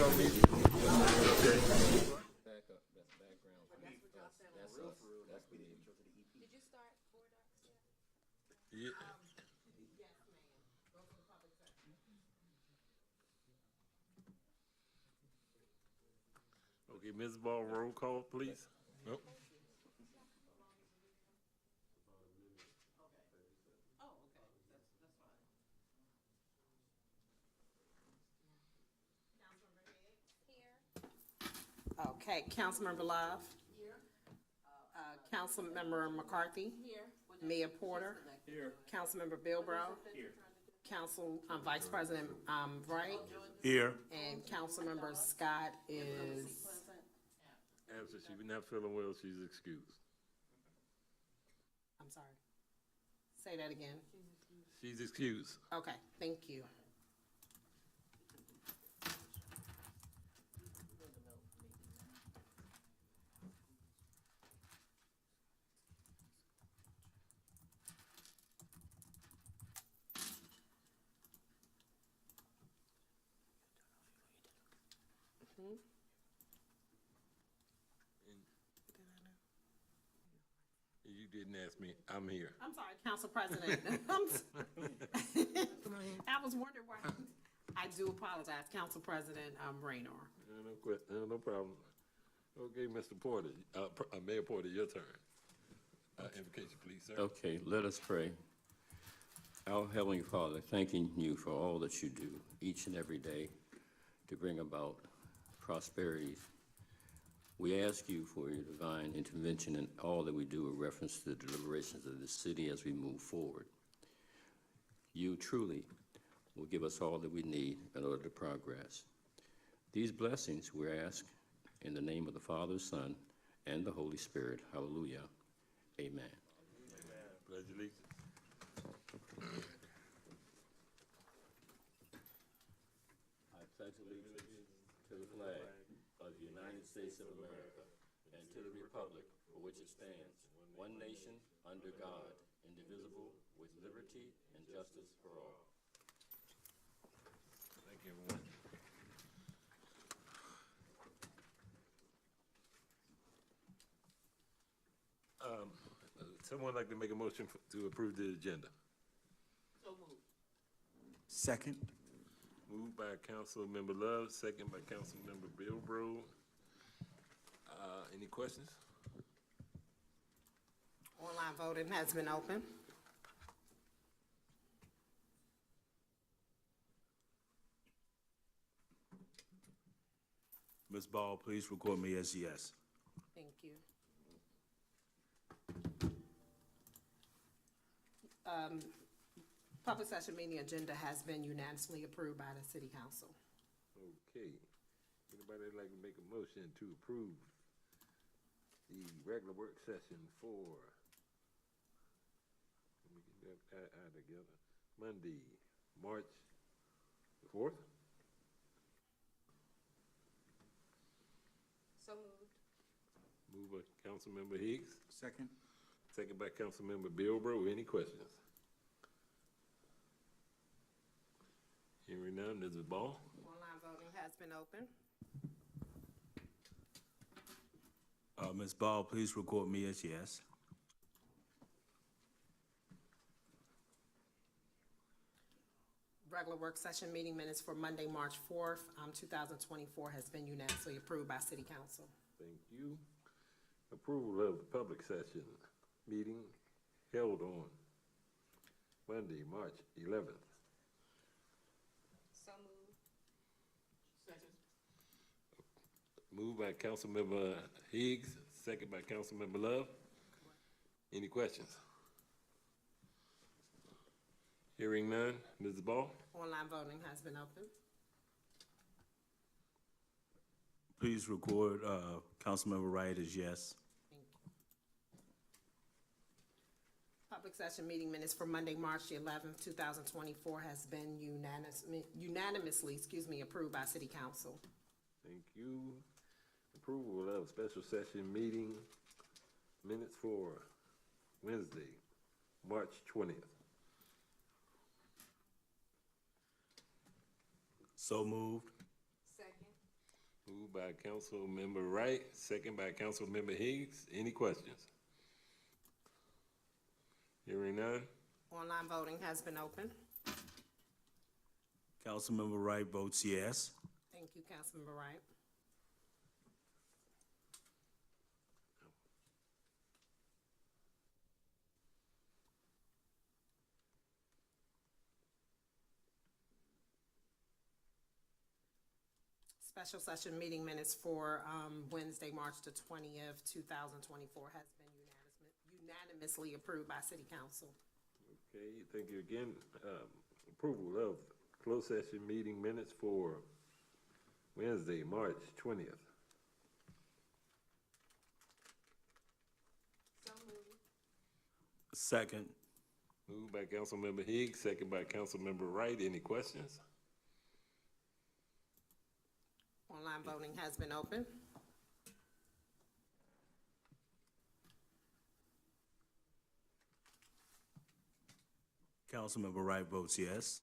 on me? Okay. Back up, that's background. That's us, that's the. Did you start Board Docs yet? Yeah. Yes, ma'am. Go for the public session. Okay, Ms. Ball, roll call, please. Nope. Oh, okay, that's fine. Councilmember Hicks? Here. Okay, Councilmember Love? Here. Councilmember McCarthy? Here. Mayor Porter? Here. Councilmember Bilbrow? Here. Vice President, Wright? Here. And Councilmember Scott is, Absent, she was not feeling well, she's excused. I'm sorry. Say that again. She's excused. Okay, thank you. You didn't ask me, I'm here. I'm sorry, Council President. I was wondering why. I do apologize, Council President, Raynor. No problem. Okay, Mr. Porter, Mayor Porter, your turn. Invocation, please, sir. Okay, let us pray. Our Heavenly Father, thanking you for all that you do each and every day to bring about prosperity. We ask you for your divine intervention in all that we do in reference to the deliberations of the city as we move forward. You truly will give us all that we need in order to progress. These blessings we ask in the name of the Father, Son, and the Holy Spirit. Hallelujah. Amen. Pledge allegiance. I pledge allegiance to the flag of the United States of America and to the republic for which it stands, one nation, under God, indivisible, with liberty and justice for all. Thank you, everyone. Someone like to make a motion to approve the agenda? Second. Moved by Councilmember Love, second by Councilmember Bilbrow. Any questions? Online voting has been open. Ms. Ball, please record me as yes. Thank you. Public session meeting agenda has been unanimously approved by the City Council. Okay. Anybody like to make a motion to approve the regular work session for, let me get that together, Monday, March the 4th? So moved. Moved by Councilmember Higgs, Second. second by Councilmember Bilbrow. Any questions? Hearing none, Mrs. Ball? Online voting has been open. Ms. Ball, please record me as yes. Regular work session meeting minutes for Monday, March 4th, 2024 has been unanimously approved by City Council. Thank you. Approval of the public session meeting held on Monday, March 11th. So moved. Second. Moved by Councilmember Higgs, second by Councilmember Love. Any questions? Hearing none, Mrs. Ball? Online voting has been open. Please record Councilmember Wright as yes. Thank you. Public session meeting minutes for Monday, March 11th, 2024 has been unanimously approved by City Council. Thank you. Approval of special session meeting minutes for Wednesday, March 20th. So moved. Second. Moved by Councilmember Wright, second by Councilmember Higgs. Any questions? Hearing none. Online voting has been open. Councilmember Wright votes yes. Thank you, Councilmember Wright. Special session meeting minutes for Wednesday, March the 20th, 2024 has been unanimously approved by City Council. Okay, thank you again. Approval of closed session meeting minutes for Wednesday, March 20th. So moved. Second. Moved by Councilmember Higgs, second by Councilmember Wright. Any questions? Online voting has been open. Councilmember Wright votes yes.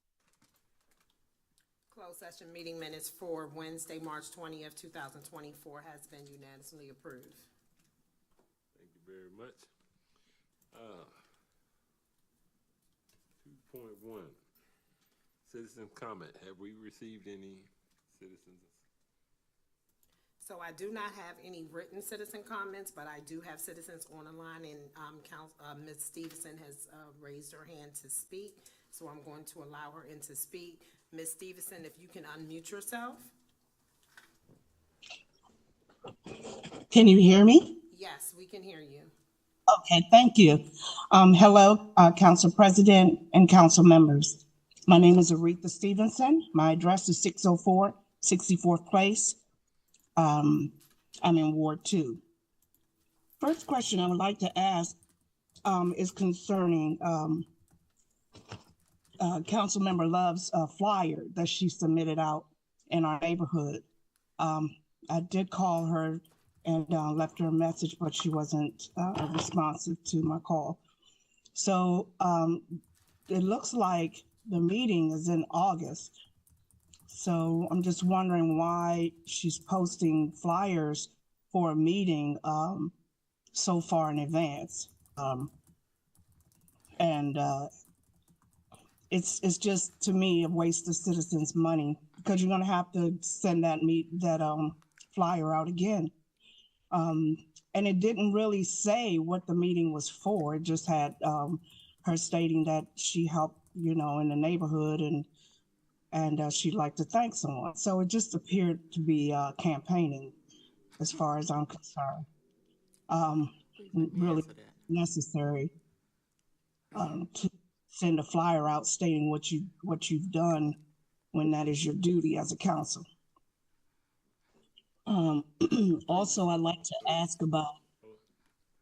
Closed session meeting minutes for Wednesday, March 20th, 2024 has been unanimously approved. Thank you very much. 2.1, citizen comment. Have we received any citizens? So I do not have any written citizen comments, but I do have citizens on the line, and Ms. Stevenson has raised her hand to speak, so I'm going to allow her in to speak. Ms. Stevenson, if you can unmute yourself. Can you hear me? Yes, we can hear you. Okay, thank you. Hello, Council President and Council members. My name is Aretha Stevenson. My address is 604 64th Place. I'm in Ward 2. First question I would like to ask is concerning Councilmember Love's flyer that she submitted out in our neighborhood. I did call her and left her a message, but she wasn't responsive to my call. So it looks like the meeting is in August. So I'm just wondering why she's posting flyers for a meeting so far in advance. It's just, to me, a waste of citizens' money, because you're gonna have to send that flyer out again. And it didn't really say what the meeting was for. It just had her stating that she helped, in the neighborhood, and she'd like to thank someone. So it just appeared to be campaigning, as far as I'm concerned. Really necessary to send a flyer out stating what you've done when that is your duty as a council. Also, I'd like to ask about,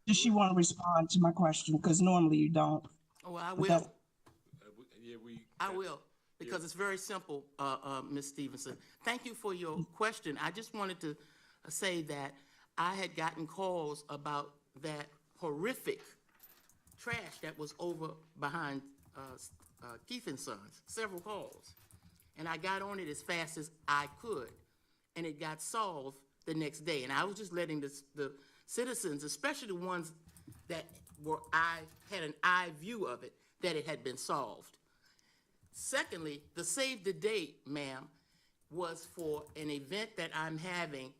does she want to respond to my question? Because normally you don't. Oh, I But will. that's- I will, because it's very simple, Ms. Stevenson. Thank you for your question. I just wanted to say that I had gotten calls about that horrific trash that was over behind Keith and Sons, several calls. And I got on it as fast as I could, and it got solved the next day. And I was just letting the citizens, especially the ones that had an eye view of it, that it had been solved. Secondly, the save the date, ma'am, was for an event that I'm having.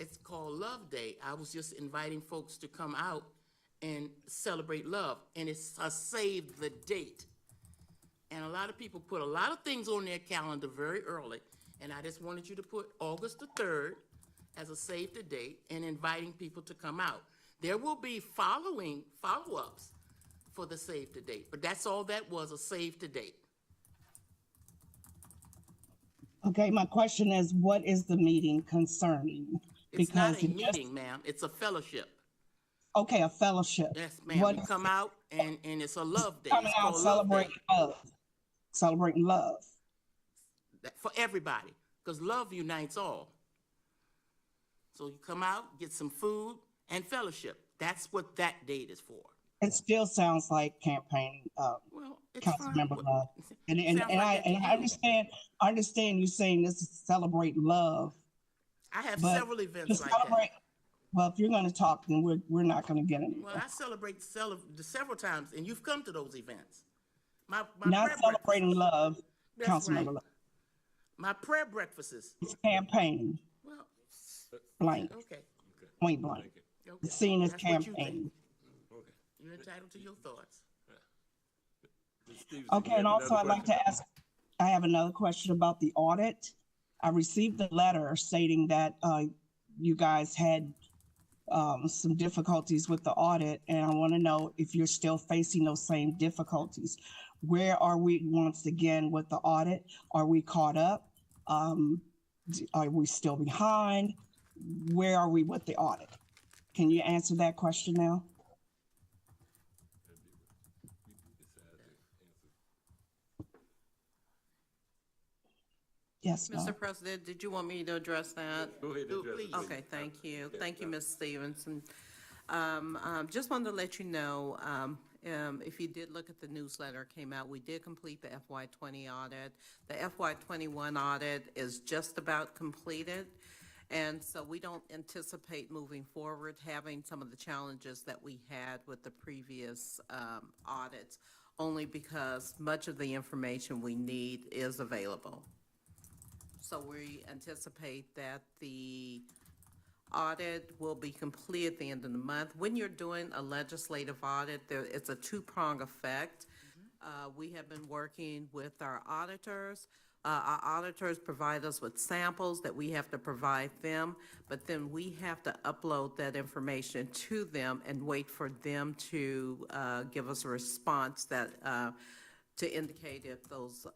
It's called Love Day. I was just inviting folks to come out and celebrate love, and it's a save the date. And a lot of people put a lot of things on their calendar very early, and I just wanted you to put August the 3rd as a save the date and inviting people to come out. There will be follow-ups for the save the date, but that's all that was, a save the date. Okay, my question is, what is the meeting concerning? It's not a it just- meeting, ma'am, it's a fellowship. Okay, a fellowship. Yes, ma'am, What you is come out and it's a love day. coming It's out called Love Day. celebrating love? Celebrating love. For everybody, because love unites all. So you come out, get some food and fellowship. That's what that date is for. It still sounds like campaigning, Well, it's fine. Councilmember Love. And Sounds like that to I you. understand you saying this is celebrate love. I have But several to events like celebrate, that. well, if you're going to talk, then we're not going to get Well, anywhere. I celebrate several times, and you've come to those events. My Not prayer celebrating breakfasts. love, That's right. Councilmember Love. My prayer breakfasts. It's campaign, Well, blank, okay, point blank. okay. It's seen as That's what you think. campaign. Okay. You're entitled to your thoughts. Ms. Stevenson, Okay, you and have also another I'd like question? to ask, I have another question about the audit. I received a letter stating that you guys had some difficulties with the audit, and I want to know if you're still facing those same difficulties. Where are we once again with the audit? Are we caught up? Are we still behind? Where are we with the audit? Can you answer that question now? Yes, Mr. no. President, did you want me to address that? Go ahead and address it, Please. please. Okay, thank you. Thank you, Ms. Stevenson. Just wanted to let you know, if you did look at the newsletter came out, we did complete the FY20 audit. The FY21 audit is just about completed. And so we don't anticipate moving forward having some of the challenges that we had with the previous audits, only because much of the information we need is available. So we anticipate that the audit will be complete at the end of the month. When you're doing a legislative audit, it's a two-prong effect. We have been working with our auditors. Our auditors provide us with samples that we have to provide them, but then we have to upload that information to them and wait for them to give us a response that to indicate if those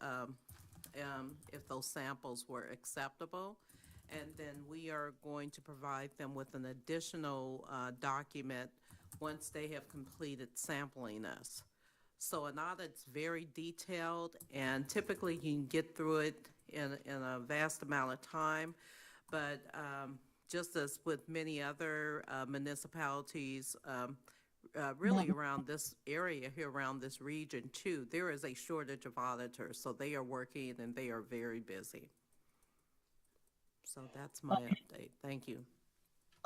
samples were acceptable. And then we are going to provide them with an additional document once they have completed sampling us. So an audit's very detailed, and typically you can get through it in a vast amount of time. But just as with many other municipalities, really around this area here, around this region too, there is a shortage of auditors, so they are working and they are very busy. So that's my update. Thank you.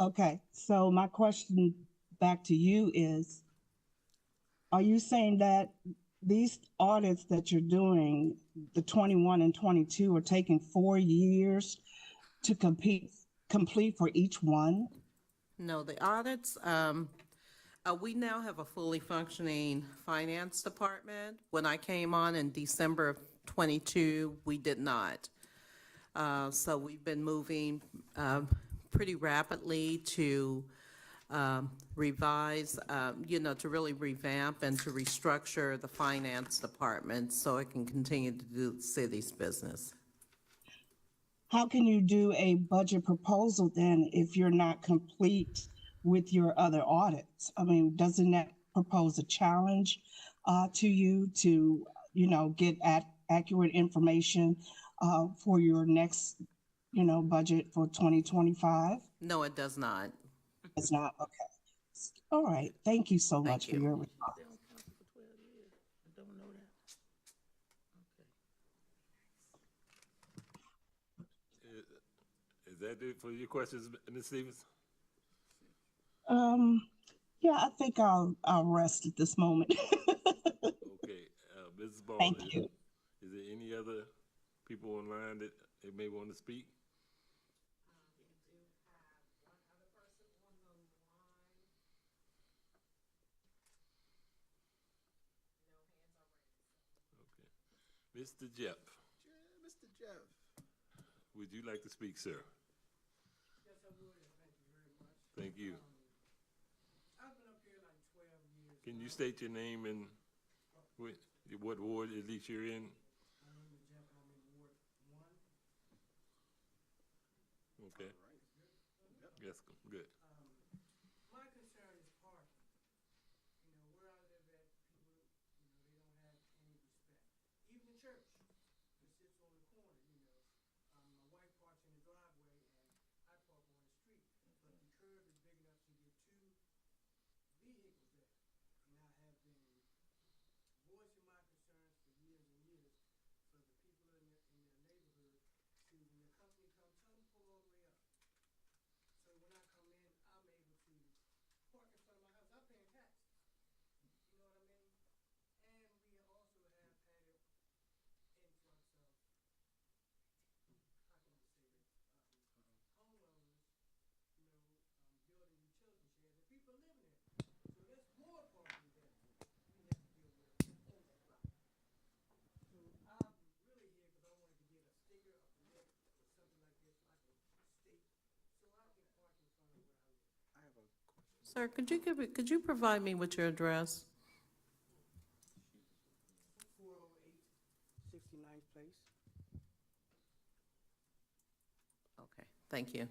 Okay, so my question back to you is, are you saying that these audits that you're doing, the 21 and 22, are taking 4 years to complete for each one? No, the audits, we now have a fully functioning finance department. When I came on in December of 22, we did not. So we've been moving pretty rapidly to revise, to really revamp and to restructure the finance department so it can continue to do the city's business. How can you do a budget proposal then if you're not complete with your other audits? I mean, doesn't that propose a challenge to you to, get accurate information for your next, budget for 2025? No, it does not. It's not, okay. All right, thank you so much for you. your response. Is that it for your questions, Ms. Stevens? Yeah, I think I'll rest at this moment. Okay, Mrs. Ball. Thank you. Is there any other people online that they may want to speak? Okay. Mr. Jeff, Mr. Jeff. would you like to speak, sir? Yes, I would, and thank you very much. Thank you. I've been up here like 12 years. Can you state your name and what ward at least you're in? My name is Jeff, and I'm in Ward 1. Okay. Yes, good. My concern is parking. Where I live at, people, they don't have any respect. Even the church that sits on the corner, my wife parks in the driveway and I park on the street. But the curb is big enough to get 2 vehicles there. And I have been voicing my concerns for years and years for the people in their neighborhood to, when the company comes, tell them to pull all the way up. Sir, could you provide me with your address? 408 69th Place. Okay, thank you.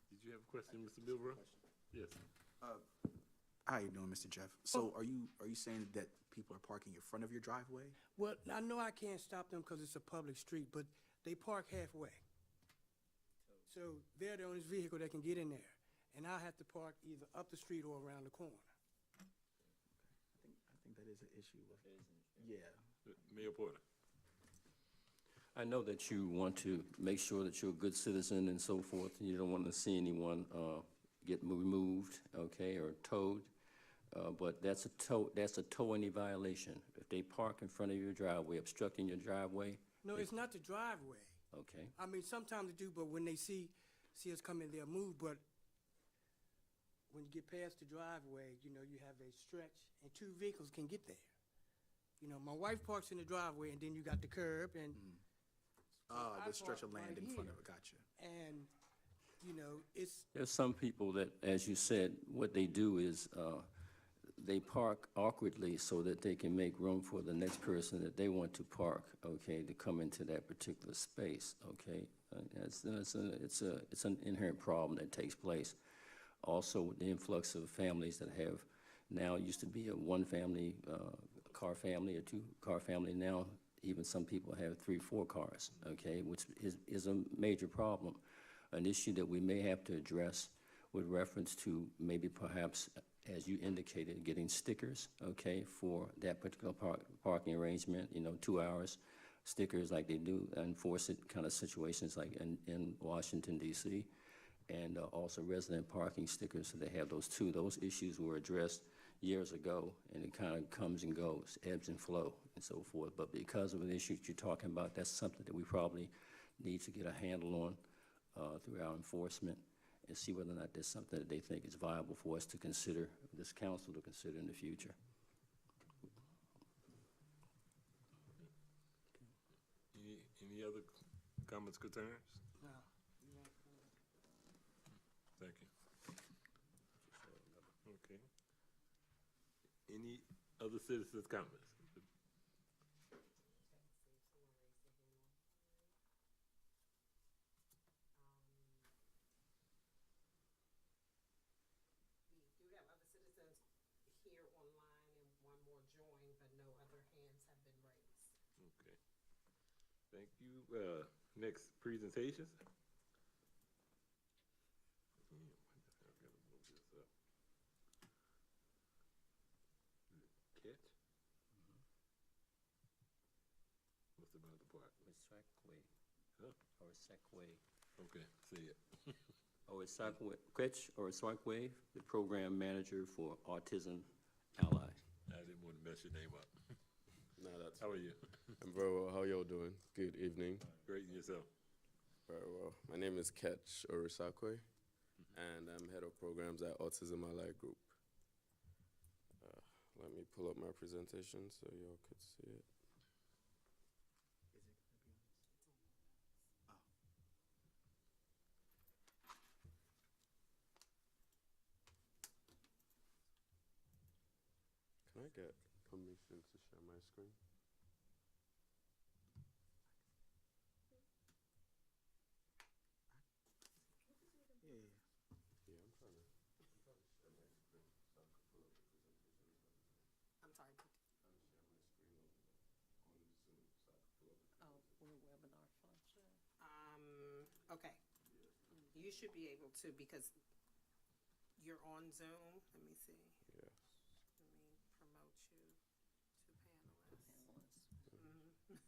Did you have a question, Mr. Milburn? Yes. How you doing, Mr. Jeff? So are you saying that people are parking in front of your driveway? Well, I know I can't stop them because it's a public street, but they park halfway. So they're the only vehicle that can get in there. And I have to park either up the street or around the corner. I think that is an issue. Yeah. Mayor Porter? I know that you want to make sure that you're a good citizen and so forth, and you don't want to see anyone get removed, okay, or towed. But that's a towing violation. If they park in front of your driveway, obstructing your driveway, No, it's not the driveway. okay? I mean, sometimes they do, but when they see us coming, they'll move. But when you get past the driveway, you know, you have a stretch, and two vehicles can get there. You know, my wife parks in the driveway, and then you got the curb, and I The stretch of park land right in front of here. it, gotcha. And, you know, it's, There's some people that, as you said, what they do is they park awkwardly so that they can make room for the next person that they want to park, okay, to come into that particular space, okay? It's an inherent problem that takes place. Also, with the influx of families that have, now it used to be a one-family car family or two-car family. Now, even some people have 3, 4 cars, okay, which is a major problem. An issue that we may have to address with reference to maybe perhaps, as you indicated, getting stickers, okay, for that particular parking arrangement, you know, 2 hours, stickers like they do enforce it kind of situations like in Washington, D.C., and also resident parking stickers, so they have those two. Those issues were addressed years ago, and it kind of comes and goes, ebbs and flow, and so forth. But because of an issue that you're talking about, that's something that we probably need to get a handle on through our enforcement and see whether or not there's something that they think is viable for us to consider, this council to consider in the future. Any other comments, concerns? no. Thank you. Okay. Any other citizens' comments? We do have other citizens here online and one more joined, but no other hands have been raised. Okay. Thank you. Next presentations. I've got to move this up. Catch? What's about the part? Huh? Or Sackway. Okay, see it. Sackway, the program manager for Autism Ally. I didn't want to mess your name up. No, that's. How are you? I'm very well. How y'all doing? Good evening. Great, and yourself? Very well. My name is Ketch Orisakwe, and I'm head of programs at Autism Ally Group. Let me pull up my presentation so y'all could see it. Can I get permission to share my screen? Yeah. Yeah, I'm trying to share my screen so I can pull up the presentation. I'm sorry. Share my screen on Zoom so I can pull up the Oh, we're webinar function. Okay. You should be able to, because you're on Zoom. Let me see. Yes. Let me promote you to panelists.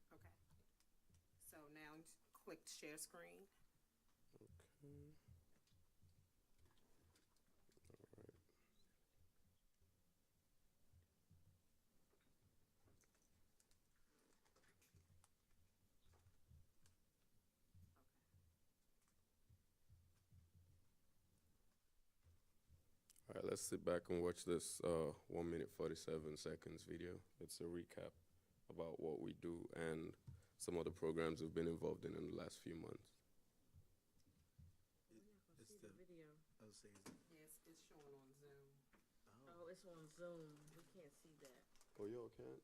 Okay. So now click share screen. Okay. All right. All right, let's sit back and watch this 1 minute 47 seconds video. It's a recap about what we do and some of the programs we've been involved in the last few months. It's the video. I was saying, Yes, it's showing on Zoom. Oh, it's on Zoom. We can't see that. Oh, y'all can't?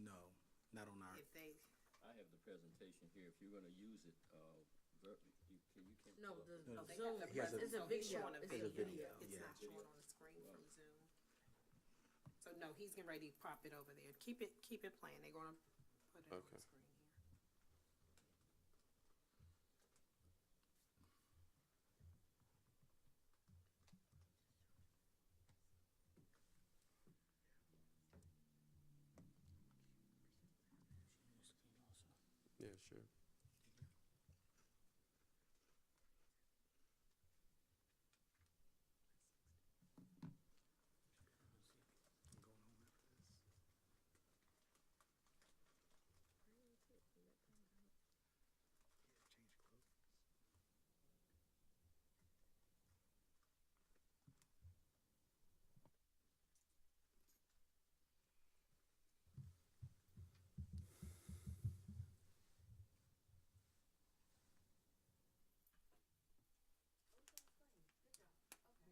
no, not on our. If they, I have the presentation here. If you're gonna use it, No, the oh, they Zoom, have the He has a- it's a present, so he's video. showing a It's It's a video. video, It's yeah. not showing on the screen from Zoom. So no, he's getting ready to pop it over there. Keep it playing. They're gonna put it on the Okay. screen here. Yeah, sure.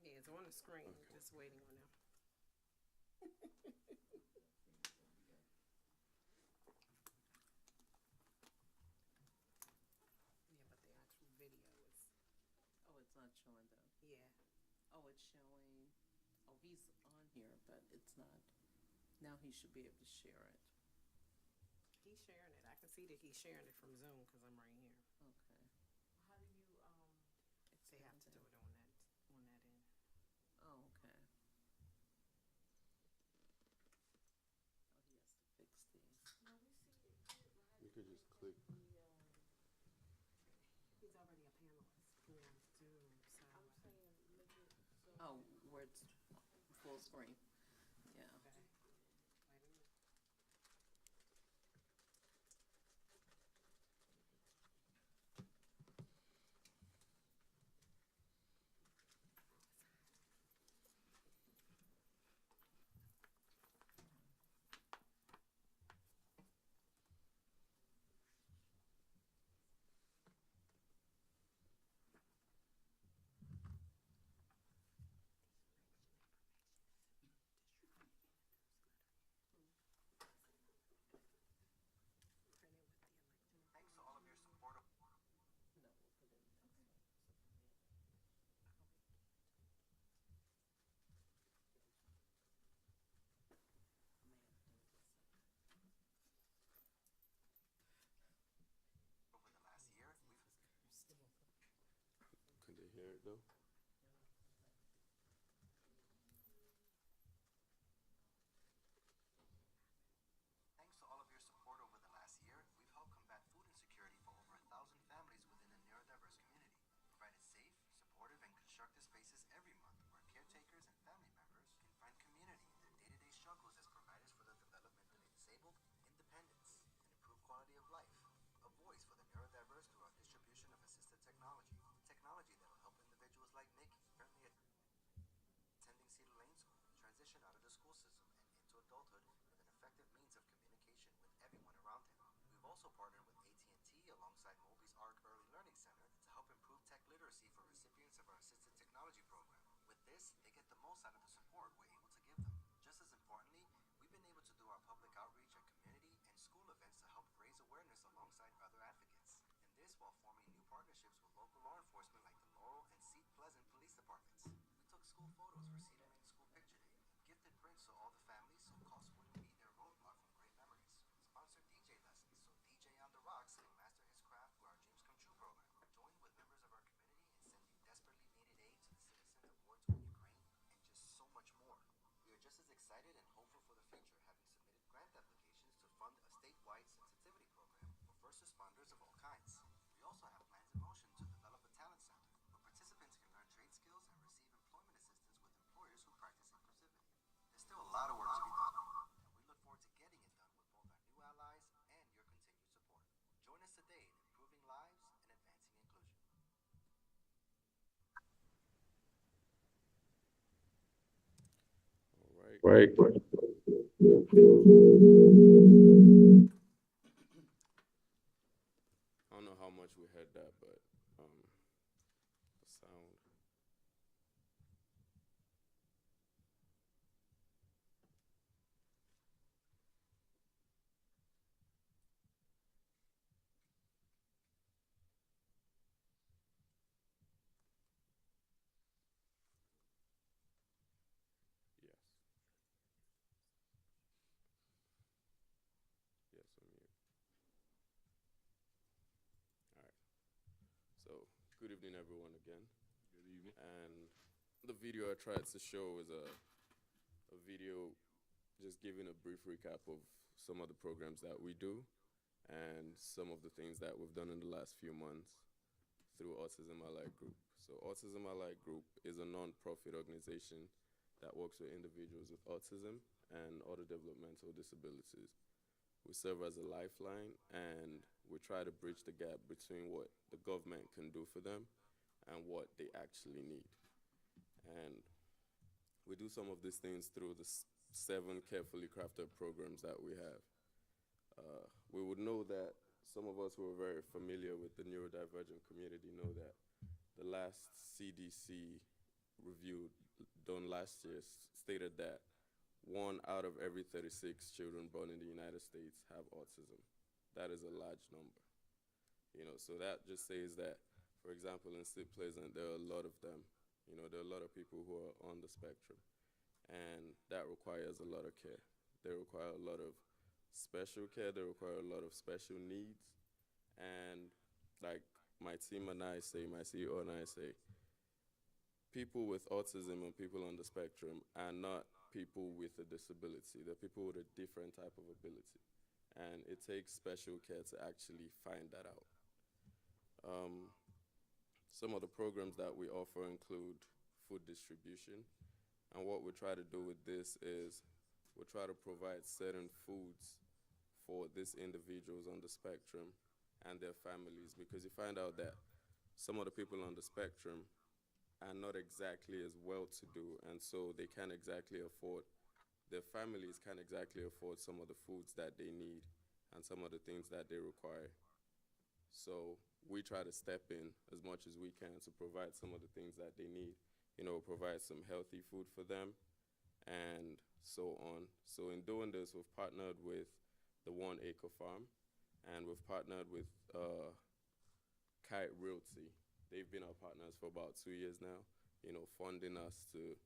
Yeah, it's on the screen, just waiting on them. Yeah, but the actual video is, Oh, it's not showing though. yeah. Oh, it's showing, oh, he's on here, but it's not. Now he should be able to share it. He's sharing it. I can see that he's sharing it from Zoom because I'm right here. Okay. How do you, They have to do it on that end. Oh, okay. Oh, he has to fix the, no, we see it here, right? You could just click. He's already a panelist on Zoom, so. I'm saying, make it so. oh, where it's full screen. Yeah. Okay. Wait a minute. Could they hear it though? Thanks to all of your support over the last year, we've helped combat food insecurity for over 1,000 families within the neurodiverse community, provided safe, supportive, and constructive spaces every month where caretakers and family members can find community in their day-to-day struggles as providers for the development of the disabled, independence, and improved quality of life. A voice for the neurodiverse through our distribution of assistive technology that will help individuals like Nikki, currently attending Cedar Lane School, transition out of the school system and into adulthood with an effective means of communication with everyone around him. We've also partnered with AT&T alongside Moby's ARC Early Learning Center to help improve tech literacy for recipients of our assistive technology program. With this, they get the most out of the support we're able to give them. Just as importantly, we've been able to do our public outreach at community and school events to help raise awareness alongside other advocates. And this while forming new partnerships with local law enforcement like the Laurel and Seat Pleasant police departments. We took school photos for Cedar Lane School Picture Day, gifted prints to all the families so costs wouldn't be their roadblock from great memories. Sponsored DJ lessons so DJ on the rocks can master his craft through our Dreams Come True program. Join with members of our community in sending desperately needed aid to the citizens of war-torn Ukraine, and just so much more. We are just as excited and hopeful for the future, having submitted grant applications to fund a statewide sensitivity program for first responders of all kinds. We also have plans in motion to develop a talent center where participants can learn trade skills and receive employment assistance with employers who practice inclusivity. There's still a lot of work to be done, and we look forward to getting it done with both our new allies and your continued support. Join us today in improving lives and advancing inclusion. All right. I don't know how much we heard that, but the sound. Yes. Yes, I'm mute. All right. So, good evening, everyone, again. Good evening. And the video I tried to show is a video just giving a brief recap of some of the programs that we do and some of the things that we've done in the last few months through Autism Allied Group. So Autism Allied Group is a non-profit organization that works with individuals with autism and other developmental disabilities. We serve as a lifeline, and we try to bridge the gap between what the government can do for them and what they actually need. And we do some of these things through the 7 carefully crafted programs that we have. We would know that some of us who are very familiar with the neurodivergent community know that the last CDC review done last year stated that 1 out of every 36 children born in the United States have autism. That is a large number. You know, so that just says that, for example, in St. Pleasant, there are a lot of them. You know, there are a lot of people who are on the spectrum, and that requires a lot of care. They require a lot of special care, they require a lot of special needs, and like my team and I say, my CEO and I say, people with autism and people on the spectrum are not people with a disability. They're people with a different type of ability, and it takes special care to actually find that out. Some of the programs that we offer include food distribution, and what we try to do with this is we try to provide certain foods for these individuals on the spectrum and their families, because you find out that some of the people on the spectrum are not exactly as well-to-do, and so they can't exactly afford, their families can't exactly afford some of the foods that they need and some of the things that they require. So we try to step in as much as we can to provide some of the things that they need, you know, provide some healthy food for them and so on. So in doing this, we've partnered with the 1 Acre Farm, and we've partnered with Kite Realty. They've been our partners for about 2 years now, you know, funding us to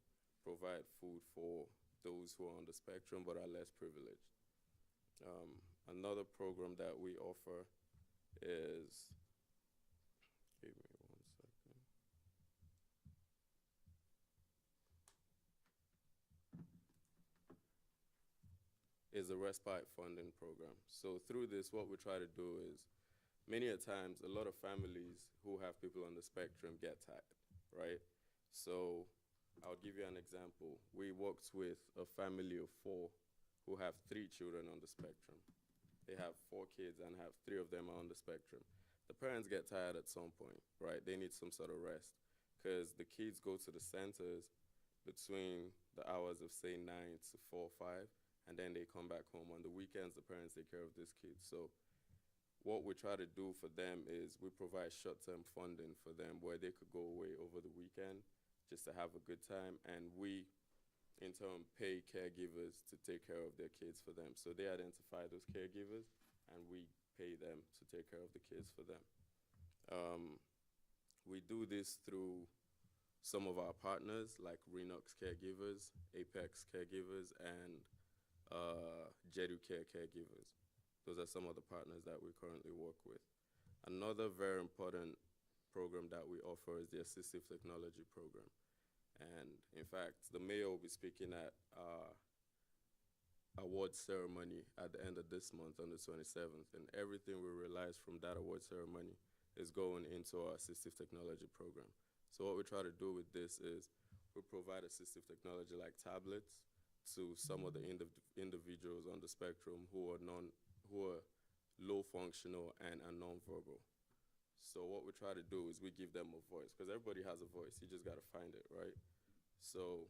provide food for those who are on the spectrum but are less privileged. Another program that we offer is, give me 1 second. Is a respite funding program. So through this, what we try to do is, many a times, a lot of families who have people on the spectrum get tired, right? So I'll give you an example. We worked with a family of 4 who have 3 children on the spectrum. They have 4 kids and have 3 of them are on the spectrum. The parents get tired at some point, right? They need some sort of rest because the kids go to the centers between the hours of, say, 9 to 4 or 5, and then they come back home. On the weekends, the parents take care of these kids. So what we try to do for them is we provide short-term funding for them where they could go away over the weekend just to have a good time, and we, in turn, pay caregivers to take care of their kids for them. So they identify those caregivers, and we pay them to take care of the kids for them. We do this through some of our partners like Renox Caregivers, Apex Caregivers, and JeduCare Caregivers. Those are some of the partners that we currently work with. Another very important program that we offer is the Assistive Technology Program. And in fact, the mayor will be speaking at our award ceremony at the end of this month on the 27th. And everything we realize from that award ceremony is going into our Assistive Technology Program. So what we try to do with this is we provide assistive technology like tablets to some of the individuals on the spectrum who are low functional and are nonverbal. So what we try to do is we give them a voice, because everybody has a voice. You just got to find it, right? So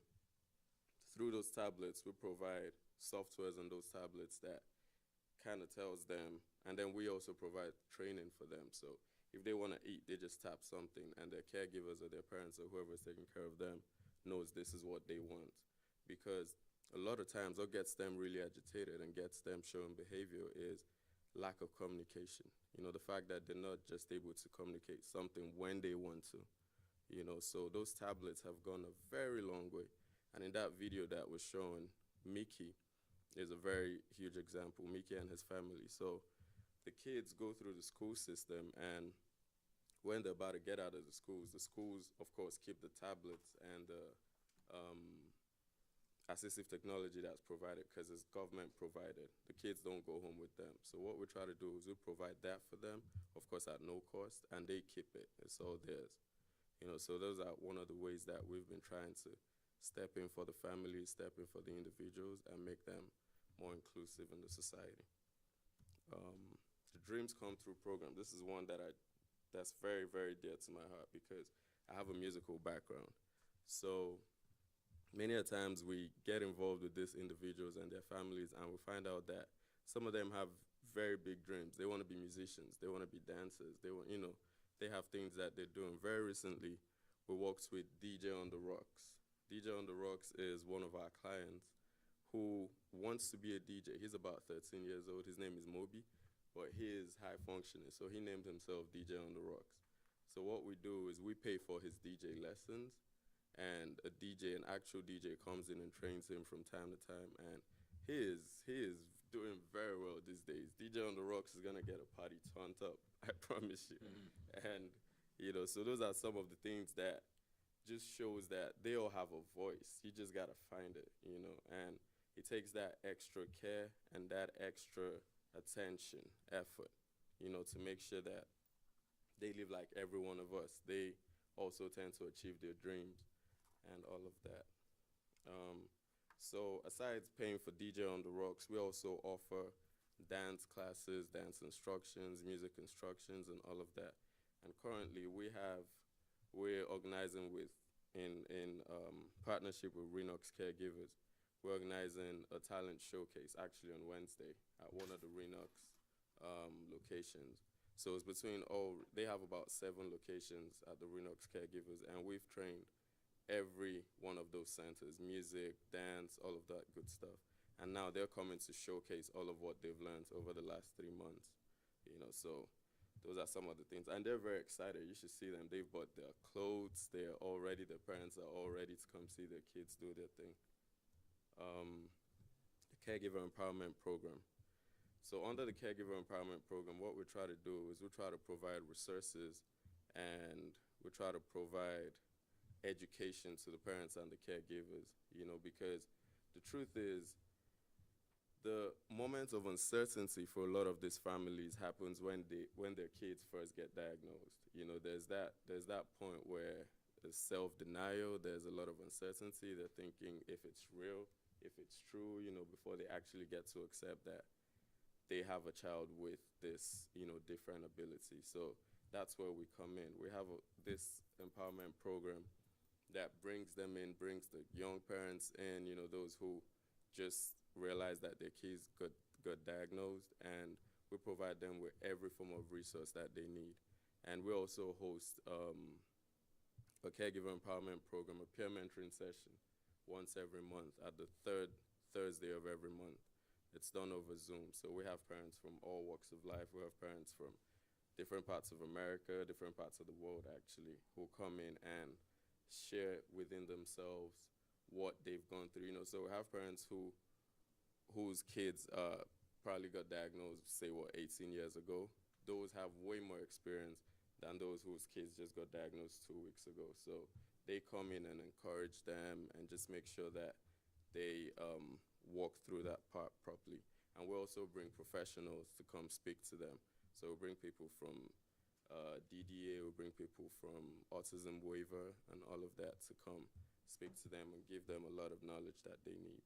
through those tablets, we provide softwares on those tablets that kind of tells them, and then we also provide training for them. So if they want to eat, they just tap something, and their caregivers or their parents or whoever is taking care of them knows this is what they want. Because a lot of times what gets them really agitated and gets them showing behavior is lack of communication. You know, the fact that they're not just able to communicate something when they want to. You know, so those tablets have gone a very long way. And in that video that was shown, Mickey is a very huge example, Mickey and his family. So the kids go through the school system, and when they're about to get out of the schools, of course, keep the tablets and the assistive technology that's provided because it's government provided. The kids don't go home with them. So what we try to do is we provide that for them, of course, at no cost, and they keep it. It's all theirs. You know, so those are one of the ways that we've been trying to step in for the families, step in for the individuals, and make them more inclusive in the society. The Dreams Come True program, this is one that's very, very dear to my heart because I have a musical background. So many a times we get involved with these individuals and their families, and we find out that some of them have very big dreams. They want to be musicians. They want to be dancers. They want, you know, they have things that they're doing. Very recently, we worked with DJ on the Rocks. DJ on the Rocks is one of our clients who wants to be a DJ. He's about 13 years old. His name is Moby, but he is high functioning, so he named himself DJ on the Rocks. So what we do is we pay for his DJ lessons, and an actual DJ comes in and trains him from time to time, and he is doing very well these days. DJ on the Rocks is gonna get a party turned up, I promise you. And you know, so those are some of the things that just shows that they all have a voice. You just gotta find it, you know, and it takes that extra care and that extra attention, effort, you know, to make sure that they live like every one of us. They also tend to achieve their dreams and all of that. So aside paying for DJ on the Rocks, we also offer dance classes, dance instructions, music instructions, and all of that. And currently we're organizing in partnership with Renox Caregivers. We're organizing a talent showcase actually on Wednesday at one of the Renox locations. So it's they have about 7 locations at the Renox Caregivers, and we've trained every one of those centers, music, dance, all of that good stuff. And now they're coming to showcase all of what they've learned over the last 3 months. You know, so those are some of the things. And they're very excited. You should see them. They've bought their clothes. Their parents are all ready to come see their kids do their thing. The Caregiver Empowerment Program. So under the Caregiver Empowerment Program, what we try to do is we try to provide resources, and we try to provide education to the parents and the caregivers, you know, because the truth is the moment of uncertainty for a lot of these families happens when their kids first get diagnosed. You know, there's that point where there's self-denial, there's a lot of uncertainty. They're thinking if it's real, if it's true, you know, before they actually get to accept that they have a child with this, you know, different ability. So that's where we come in. We have this empowerment program that brings them in, brings the young parents in, you know, those who just realize that their kids got diagnosed, and we provide them with every form of resource that they need. And we also host a caregiver empowerment program, a peer mentoring session, once every month at the 3rd Thursday of every month. It's done over Zoom. So we have parents from all walks of life. We have parents from different parts of America, different parts of the world, actually, who come in and share within themselves what they've gone through. You know, so we have parents whose kids probably got diagnosed, say, 18 years ago. Those have way more experience than those whose kids just got diagnosed 2 weeks ago. So they come in and encourage them and just make sure that they walk through that part properly. And we also bring professionals to come speak to them. So we bring people from DDA, we bring people from Autism Waiver and all of that to come speak to them and give them a lot of knowledge that they need.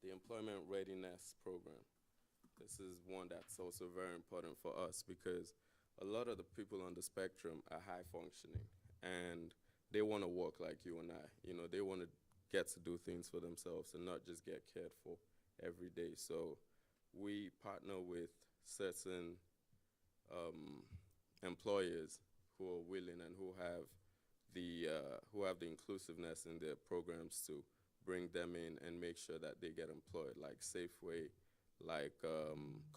The Employment Readiness Program. This is one that's also very important for us because a lot of the people on the spectrum are high functioning, and they want to work like you and I. You know, they want to get to do things for themselves and not just get cared for every day. So we partner with certain employers who are willing and who have the inclusiveness in their programs to bring them in and make sure that they get employed, like Safeway, like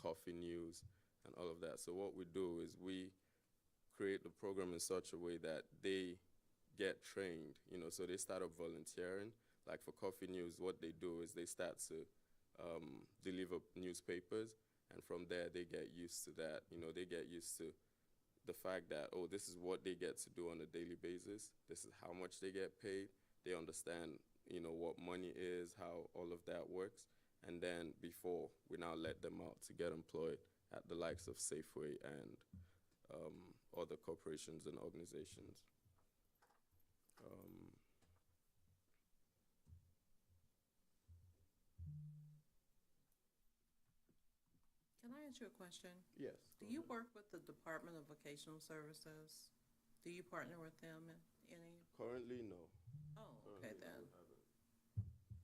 Coffee News, and all of that. So what we do is we create the program in such a way that they get trained, you know, so they start up volunteering. Like for Coffee News, what they do is they start to deliver newspapers, and from there they get used to that. You know, they get used to the fact that, oh, this is what they get to do on a daily basis. This is how much they get paid. They understand, you know, what money is, how all of that works. And then before, we now let them out to get employed at the likes of Safeway and other corporations and organizations. Can I ask you a question? Yes. Do you work with the Department of Vocational Services? Do you partner with them in any? Currently, no. Oh, okay Currently, then. we haven't.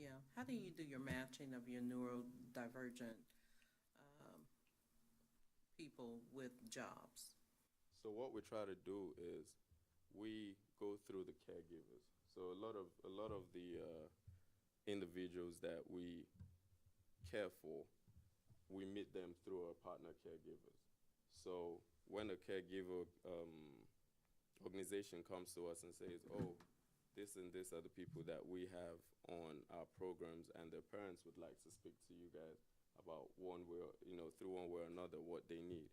Yeah. How do you do your matching of your neurodivergent people with jobs? So what we try to do is we go through the caregivers. So a lot of the individuals that we care for, we meet them through our partner caregivers. So when a caregiver organization comes to us and says, oh, this and this are the people that we have on our programs, and their parents would like to speak to you guys about one way or, you know, through one way or another what they need.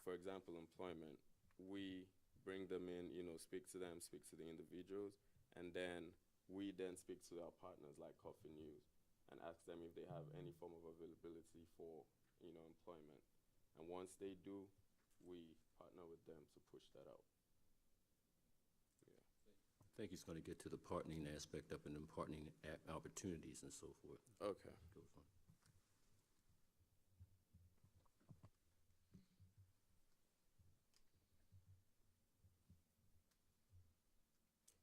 For example, employment, we bring them in, you know, speak to them, speak to the individuals, and then we then speak to our partners like Coffee News and ask them if they have any form of availability for, you know, employment. And once they do, we partner with them to push that out. I think he's going to get to the partnering aspect of it and partnering opportunities and so forth. Okay. Goes on.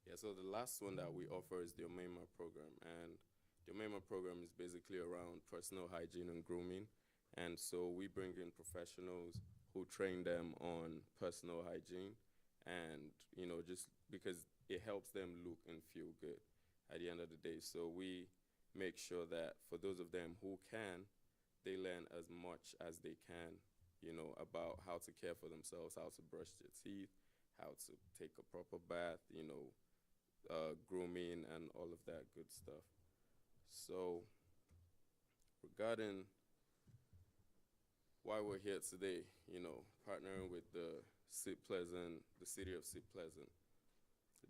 Yeah, so the last one that we offer is the OMEMA program. And the OMEMA program is basically around personal hygiene and grooming. And so we bring in professionals who train them on personal hygiene, and, you know, just because it helps them look and feel good at the end of the day. So we make sure that for those of them who can, they learn as much as they can, you know, about how to care for themselves, how to brush their teeth, how to take a proper bath, you know, grooming and all of that good stuff. So regarding why we're here today, you know, partnering with the city of St. Pleasant,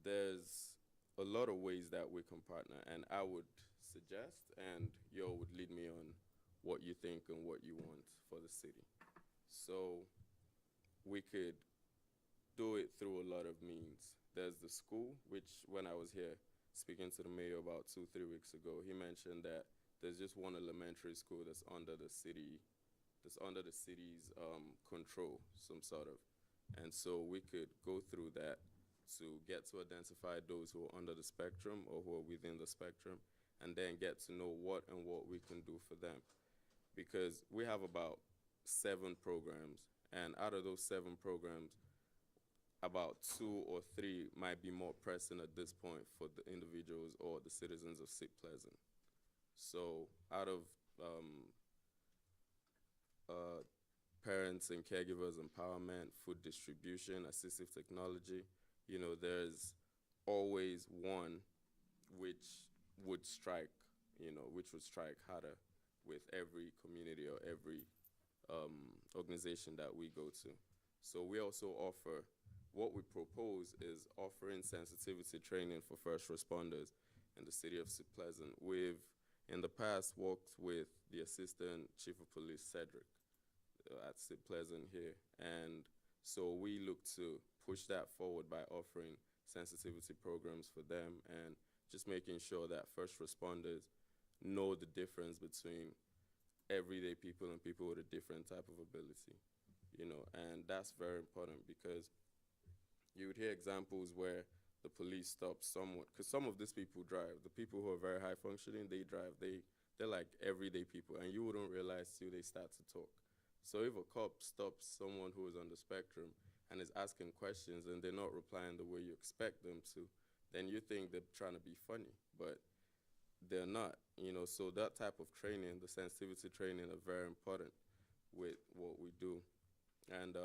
there's a lot of ways that we can partner, and I would suggest, and you would lead me on what you think and what you want for the city. So we could do it through a lot of means. There's the school, which when I was here speaking to the mayor about 2-3 weeks ago, he mentioned that there's just one elementary school that's under the city's control, some sort of. And so we could go through that to get to identify those who are under the spectrum or who are within the spectrum, and then get to know what we can do for them. Because we have about 7 programs, and out of those 7 programs, about 2 or 3 might be more pressing at this point for the individuals or the citizens of St. Pleasant. So out of parents and caregivers empowerment, food distribution, assistive technology, you know, there's always one which would strike harder with every community or every organization that we go to. So we also offer, what we propose is offering sensitivity training for first responders in the city of St. Pleasant. We've, in the past, worked with the Assistant Chief of Police, Cedric, at St. Pleasant here. And so we look to push that forward by offering sensitivity programs for them and just making sure that first responders know the difference between everyday people and people with a different type of ability, you know. And that's very important, because you would hear examples where the police stop someone, because some of these people drive. The people who are very high functioning, they drive. They're like everyday people, and you wouldn't realize till they start to talk. So if a cop stops someone who is on the spectrum and is asking questions and they're not replying the way you expect them to, then you think they're trying to be funny, but they're not, so that type of training, the sensitivity training, are very important with what we do. And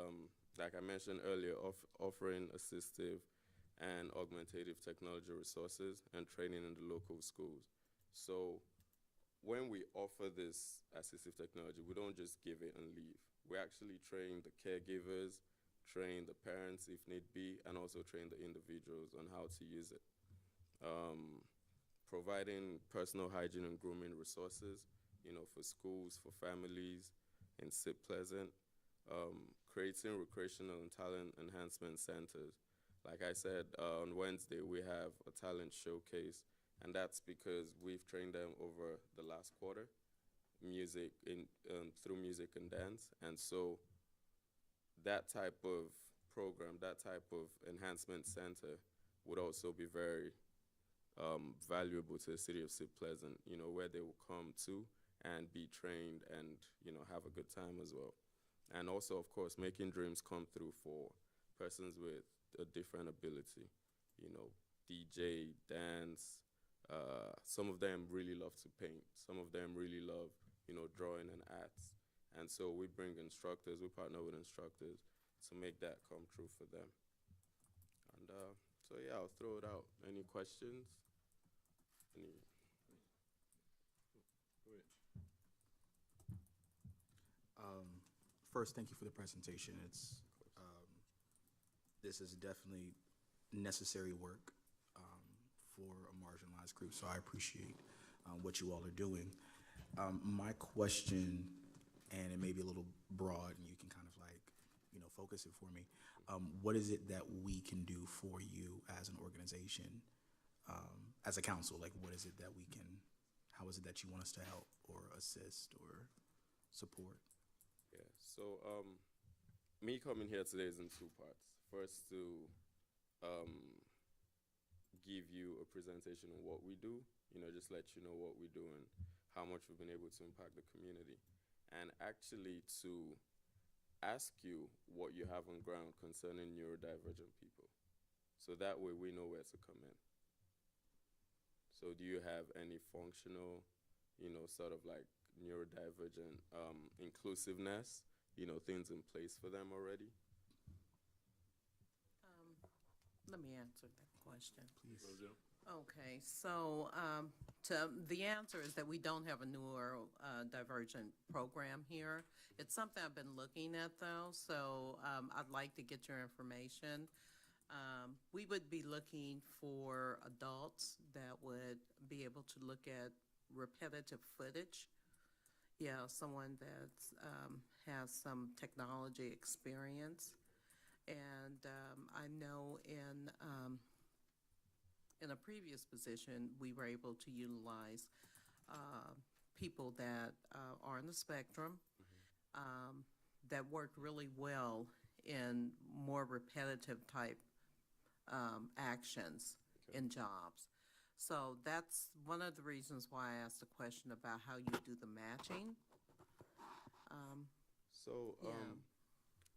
like I mentioned earlier, offering assistive and augmentative technology resources and training in the local schools. So when we offer this assistive technology, we don't just give it and leave. We actually train the caregivers, train the parents if need be, and also train the individuals on how to use it. Providing personal hygiene and grooming resources, for schools, for families in St. Pleasant. Creating recreational and talent enhancement centers. Like I said, on Wednesday, we have a talent showcase, and that's because we've trained them over the last quarter, through music and dance. And so that type of program, that type of enhancement center would also be very valuable to the city of St. Pleasant, where they will come to and be trained and, have a good time as well. And also, of course, making dreams come through for persons with a different ability, DJ, dance. Some of them really love to paint. Some of them really love, drawing and arts. And so we bring instructors, we partner with instructors to make that come true for them. And so, yeah, I'll throw it out. Any questions? First, thank you for the presentation. This is definitely necessary work for a marginalized group, so I appreciate what you all are doing. My question, and it may be a little broad, and you can kind of focus it for me. What is it that we can do for you as an organization, as a council? Like, what is it that we can, how is it that you want us to help or assist or support? Yeah, so me coming here today is in two parts. First, to give you a presentation on what we do, just let you know what we do and how much we've been able to impact the community. And actually to ask you what you have on ground concerning neurodivergent people. So that way we know where to come in. So do you have any functional, sort of like neurodivergent inclusiveness, things in place for them already? Let me answer that question. Please. Okay, so the answer is that we don't have a neurodivergent program here. It's something I've been looking at, though, so I'd like to get your information. We would be looking for adults that would be able to look at repetitive footage. Yeah, someone that has some technology experience. And I know in a previous position, we were able to utilize people that are on the spectrum, that worked really well in more repetitive type actions in jobs. So that's one of the reasons why I asked the question about how you do the matching.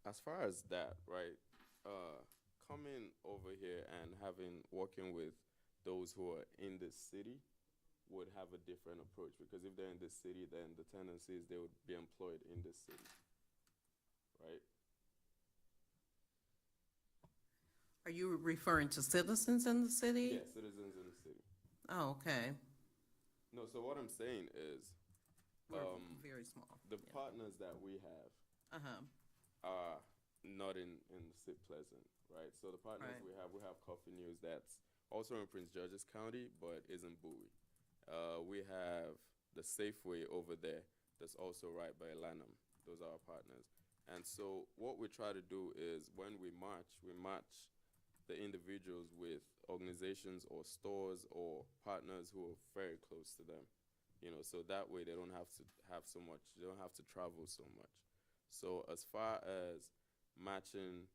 As far as that, right, coming over here and working with those who are in this city would have a different approach, because if they're in this city, then the tendency is they would be employed in this city, right? Are you referring to citizens in the city? Yeah, citizens in the city. Oh, okay. No, so what I'm saying is, We're very small. the partners that we have Uh-huh. are not in St. Pleasant, right? So the partners Right. we have Coffee News that's also in Prince George's County, but is in Bowie. We have the Safeway over there that's also right by Lanham. Those are our partners. And so what we try to do is when we match the individuals with organizations or stores or partners who are very close to them, so that way they don't have to they don't have to travel so much. So as far as matching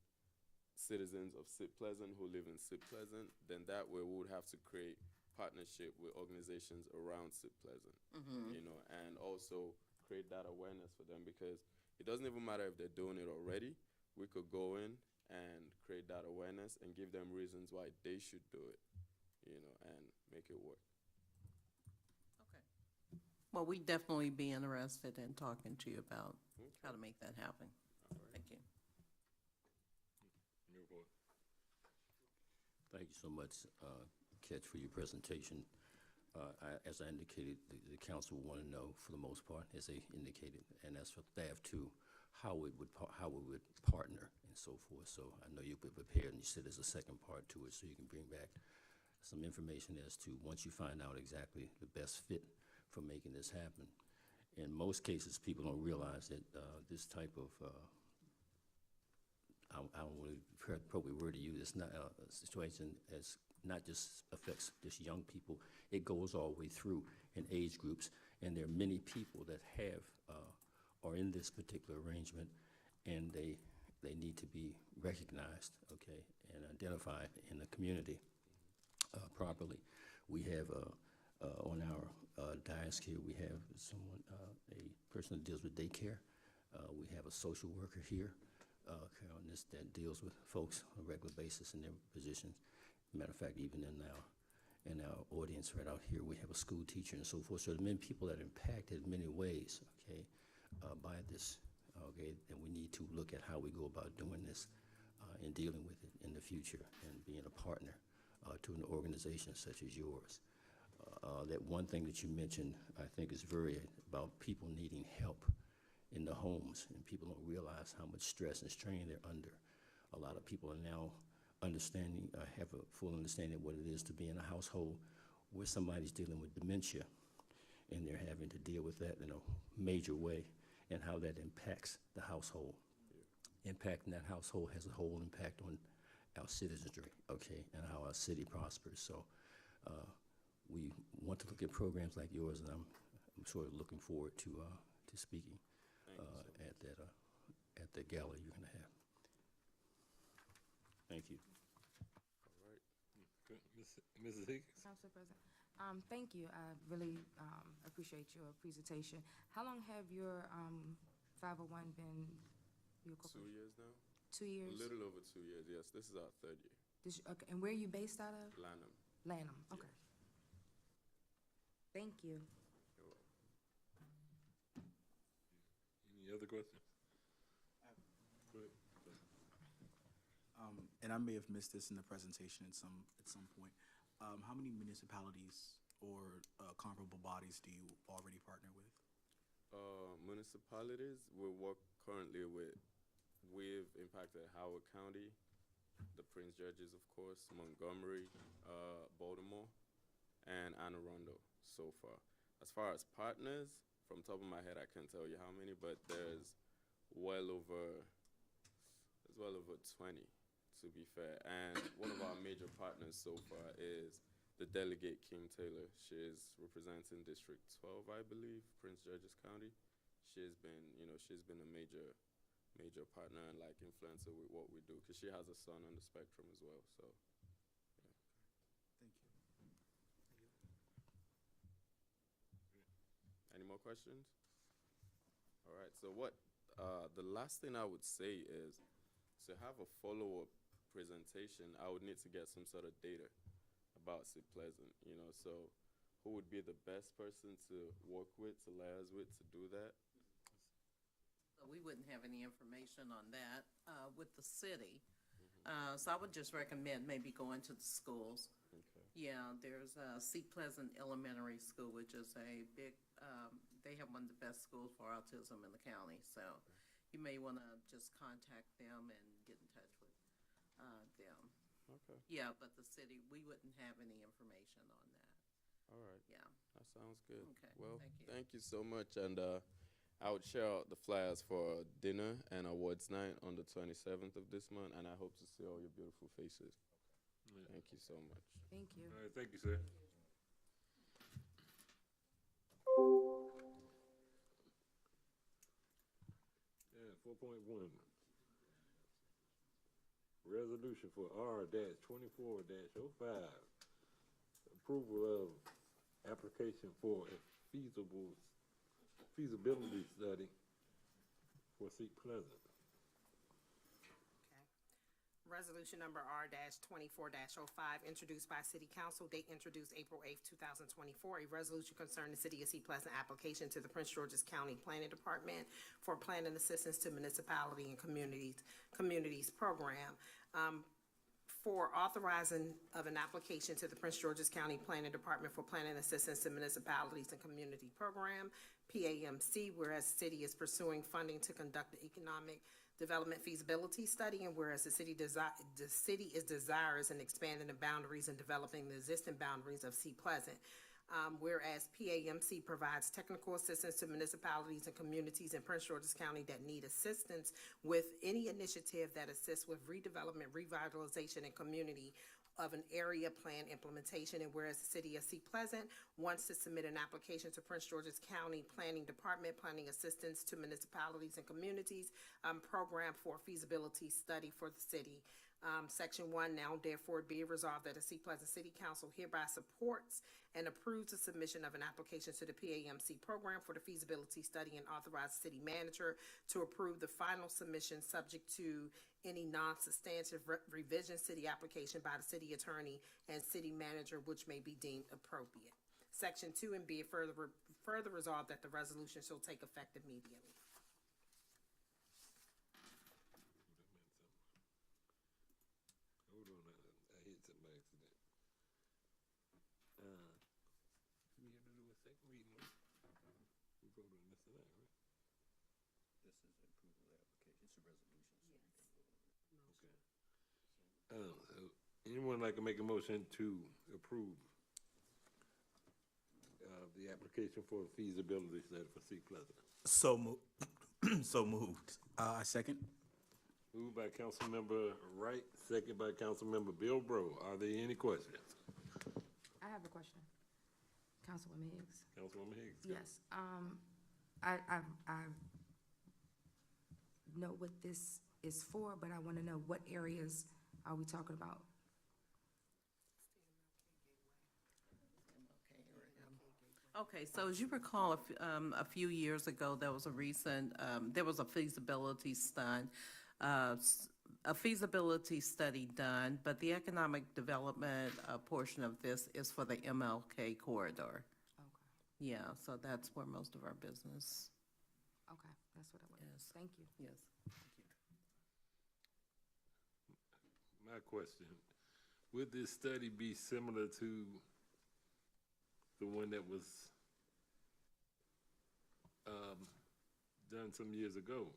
citizens of Sit Pleasant who live in Sit Pleasant, then that way we would have to create partnership with organizations around Sit Pleasant, you know, and also create that awareness for them, because it doesn't even matter if they're doing it already. We could go in and create that awareness and give them reasons why they should do it, you know, and make it work. Okay. Well, we'd definitely be interested in talking to you about how to make that happen. Thank you. Thank you so much, Ketch, for your presentation. As I indicated, the council will want to know, for the most part, as they indicated, and as for staff too, how we would partner and so forth. So I know you'll be prepared, and you said there's a second part to it, so you can bring back some information as to, once you find out exactly the best fit for making this happen. In most cases, people don't realize that this type of I don't really appropriate word to use. It's not a situation as not just affects just young people. It goes all the way through in age groups, and there are many people that have are in this particular arrangement, and they need to be recognized, okay, and identified in the community properly. We have on our dais here, we have someone, a person that deals with daycare. We have a social worker here. Carol, that deals with folks on a regular basis in their positions. Matter of fact, even in our audience right out here, we have a school teacher and so forth. So there are many people that are impacted in many ways, okay, by this, okay, and we need to look at how we go about doing this and dealing with it in the future and being a partner to an organization such as yours. That one thing that you mentioned, I think, is very about people needing help in the homes, and people don't realize how much stress and strain they're under. A lot of people are now understanding, have a full understanding of what it is to be in a household where somebody's dealing with dementia, and they're having to deal with that in a major way, and how that impacts the household. Impacting that household has a whole impact on our citizenry, okay, and how our city prospers. So we want to look at programs like yours, and I'm sort of looking forward to speaking at the gala you're going to have. Thank you. All right. Mrs. Higgins? Council President, thank you. I really appreciate your presentation. How long have your 501 been your 2 years now. 2 years? A little over 2 years, yes. This is our third year. Okay, and where are you based out of? Lanham. Lanham, okay. Thank you. You're welcome. Any other questions? Go ahead. And I may have missed this in the presentation at some point. How many municipalities or comparable bodies do you already partner with? Municipalities, we work currently with, we've impacted Howard County, the Prince George's, of course, Montgomery, Baltimore, and Anne Arundel so far. As far as partners, from top of my head, I can't tell you how many, but there's well over 20, to be fair. And one of our major partners so far is the delegate Kim Taylor. She's representing District 12, I believe, Prince George's County. She's been a major partner and like influencer with what we do, because she has a son on the spectrum as well. So, yeah. Thank you. Any more questions? All right. So the last thing I would say is, to have a follow-up presentation, I would need to get some sort of data about Sit Pleasant, you know. So who would be the best person to work with, to liaise with, to do that? So we wouldn't have any information on that with the city. So I would just recommend maybe going to the schools. Okay. Yeah, there's Seat Pleasant Elementary School, which is a big, they have one of the best schools for autism in the county. So you may want to just contact them and get in touch with them. Okay. Yeah, but the city, we wouldn't have any information on that. All right. Yeah. That sounds good. Okay, Well, thank you. thank you so much. And I would share out the flyers for dinner and awards night on the 27th of this month, and I hope to see all your beautiful faces. Yeah. Thank you so much. Thank you. All right, thank you, sir. Yeah, 4.1. resolution for R-24-05, approval of application for a feasibility study for Seat Pleasant. Resolution number R-24-05, introduced by City Council, date introduced April 8th, 2024. A resolution concerning the City of Seat Pleasant application to the Prince George's County Planning Department for planning assistance to municipality and communities program. For authorizing of an application to the Prince George's County Planning Department for planning assistance to municipalities and community program, PAMC, whereas the city is pursuing funding to conduct the economic development feasibility study, and whereas the city is desirous in expanding the boundaries and developing the existing boundaries of Seat Pleasant. Whereas PAMC provides technical assistance to municipalities and communities in Prince George's County that need assistance with any initiative that assists with redevelopment, revitalization, and community of an area plan implementation, and whereas the City of Seat Pleasant wants to submit an application to Prince George's County Planning Department, planning assistance to municipalities and communities, program for feasibility study for the city. Section 1, now therefore be resolved that the Seat Pleasant City Council hereby supports and approves the submission of an application to the PAMC program for the feasibility study, and authorize the city manager to approve the final submission subject to any non-substantive revisions to the application by the city attorney and city manager which may be deemed appropriate. Section 2, and be it further resolved that the resolution shall take effect immediately. Hold on, I hit something by accident. We have to do a second reading. We voted on this tonight, right? This is approval of the application, it's a resolution. Okay. So anyone like to make a motion to approve the application for a feasibility study for Seat Pleasant? So so moved. I second. Moved by Councilmember Wright, second by Councilmember Bill Bro. Are there any questions? I have a question. Councilwoman Higgs. Councilwoman Higgs. Yes, I know what this is for, but I want to know what areas are we talking about? Okay, so as you recall, a few years ago, there was a feasibility study, done, but the economic development portion of this is for the MLK corridor. Okay, Yeah, so that's where most of our business. okay, that's what I want. Yes. Thank you. Yes. My question, would this study be similar to the one that was done some years ago?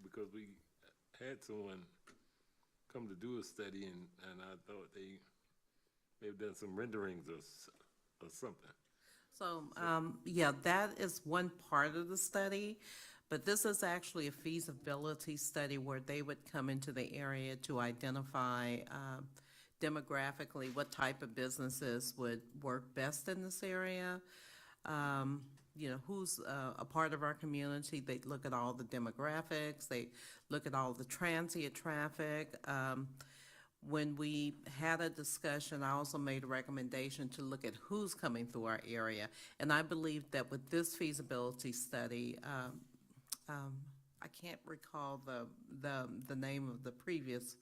Because we had someone come to do a study, and I thought they may have done some renderings or something. So, yeah, that is one part of the study, but this is actually a feasibility study where they would come into the area to identify demographically what type of businesses would work best in this area. You know, who's a part of our community. They look at all the demographics. They look at all the transient traffic. When we had a discussion, I also made a recommendation to look at who's coming through our area. And I believe that with this feasibility study, I can't recall the name of the previous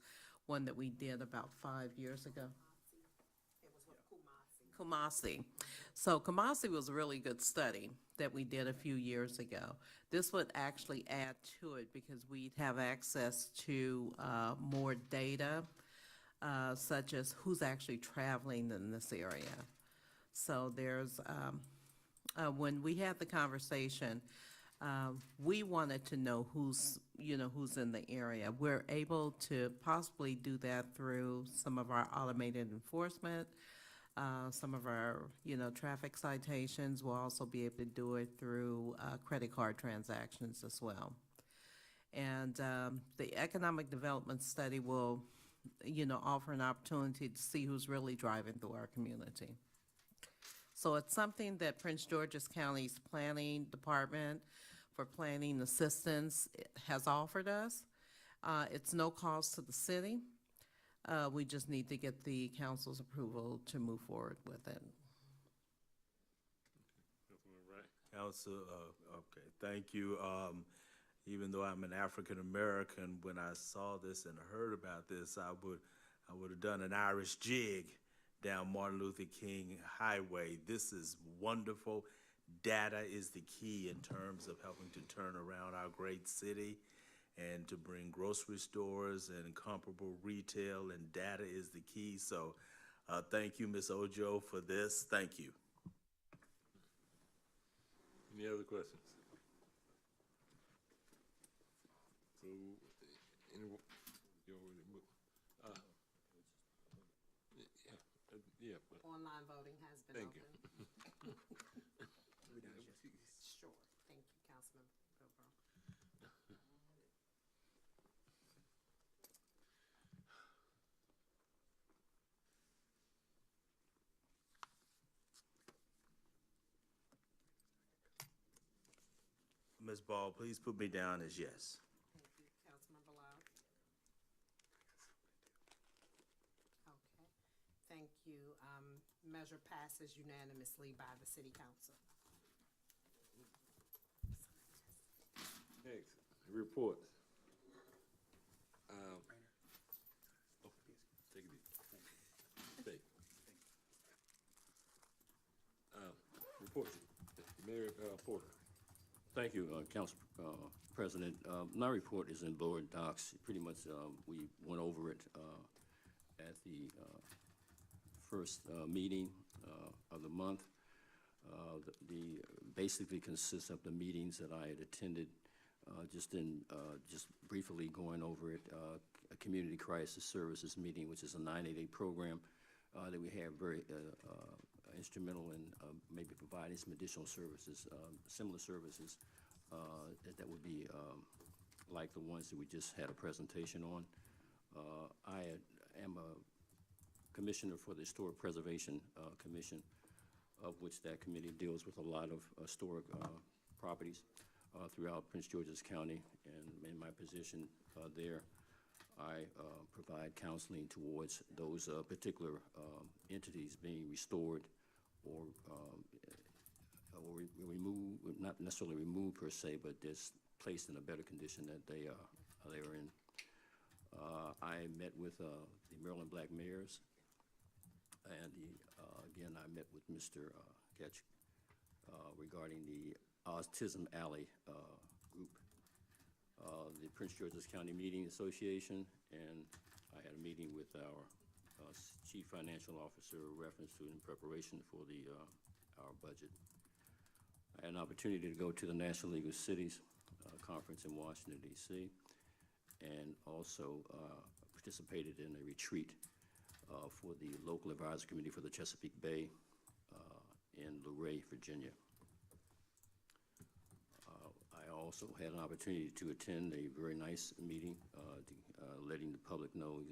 one that we did about 5 years ago. It was with Kumasi. Kumasi. So Kumasi was a really good study that we did a few years ago. This would actually add to it because we'd have access to more data, such as who's actually traveling in this area. So there's, when we had the conversation, we wanted to know who's in the area. We're able to possibly do that through some of our automated enforcement, some of our, traffic citations. We'll also be able to do it through credit card transactions as well. And the economic development study will, offer an opportunity to see who's really driving through our community. So it's something that Prince George's County's Planning Department for Planning Assistance has offered us. It's no cost to the city. We just need to get the council's approval to move forward with it. Council, okay, thank you. Even though I'm an African American, when I saw this and heard about this, I would have done an Irish jig down Martin Luther King Highway. This is wonderful. Data is the key in terms of helping to turn around our great city and to bring grocery stores and comparable retail, and data is the key. So thank you, Ms. Ojo, for this. Thank you. Any other questions? So, you already moved. Yeah, but Online voting has been thank you. open. Sure, thank you, Councilman Bilbro. Ms. Ball, please put me down as yes. Thank you, Councilman Bilal. Okay, thank you. Measure passes unanimously by the city council. Next, reports. Take it easy. Stay. Reports. Mayor Porter. Thank you, Council President. My report is in board docs. Pretty much, we went over it at the first meeting of the month. The basically consists of the meetings that I had attended. Just briefly going over it, a community crisis services meeting, which is a 988 program that we have very instrumental in maybe providing some additional services, similar services that would be like the ones that we just had a presentation on. I am a commissioner for the Historic Preservation Commission, of which that committee deals with a lot of historic properties throughout Prince George's County, and in my position there, I provide counseling towards those particular entities being restored or removed, not necessarily removed per se, but just placed in a better condition that they are in. I met with the Maryland Black Mayors, and again, I met with Mr. Ketch regarding the Autism Alley group, the Prince George's County Meeting Association, and I had a meeting with our Chief Financial Officer in reference to in preparation for our budget. I had an opportunity to go to the National League of Cities conference in Washington, D.C., and also participated in a retreat for the local advisory committee for the Chesapeake Bay in Luray, Virginia. I also had an opportunity to attend a very nice meeting, letting the public know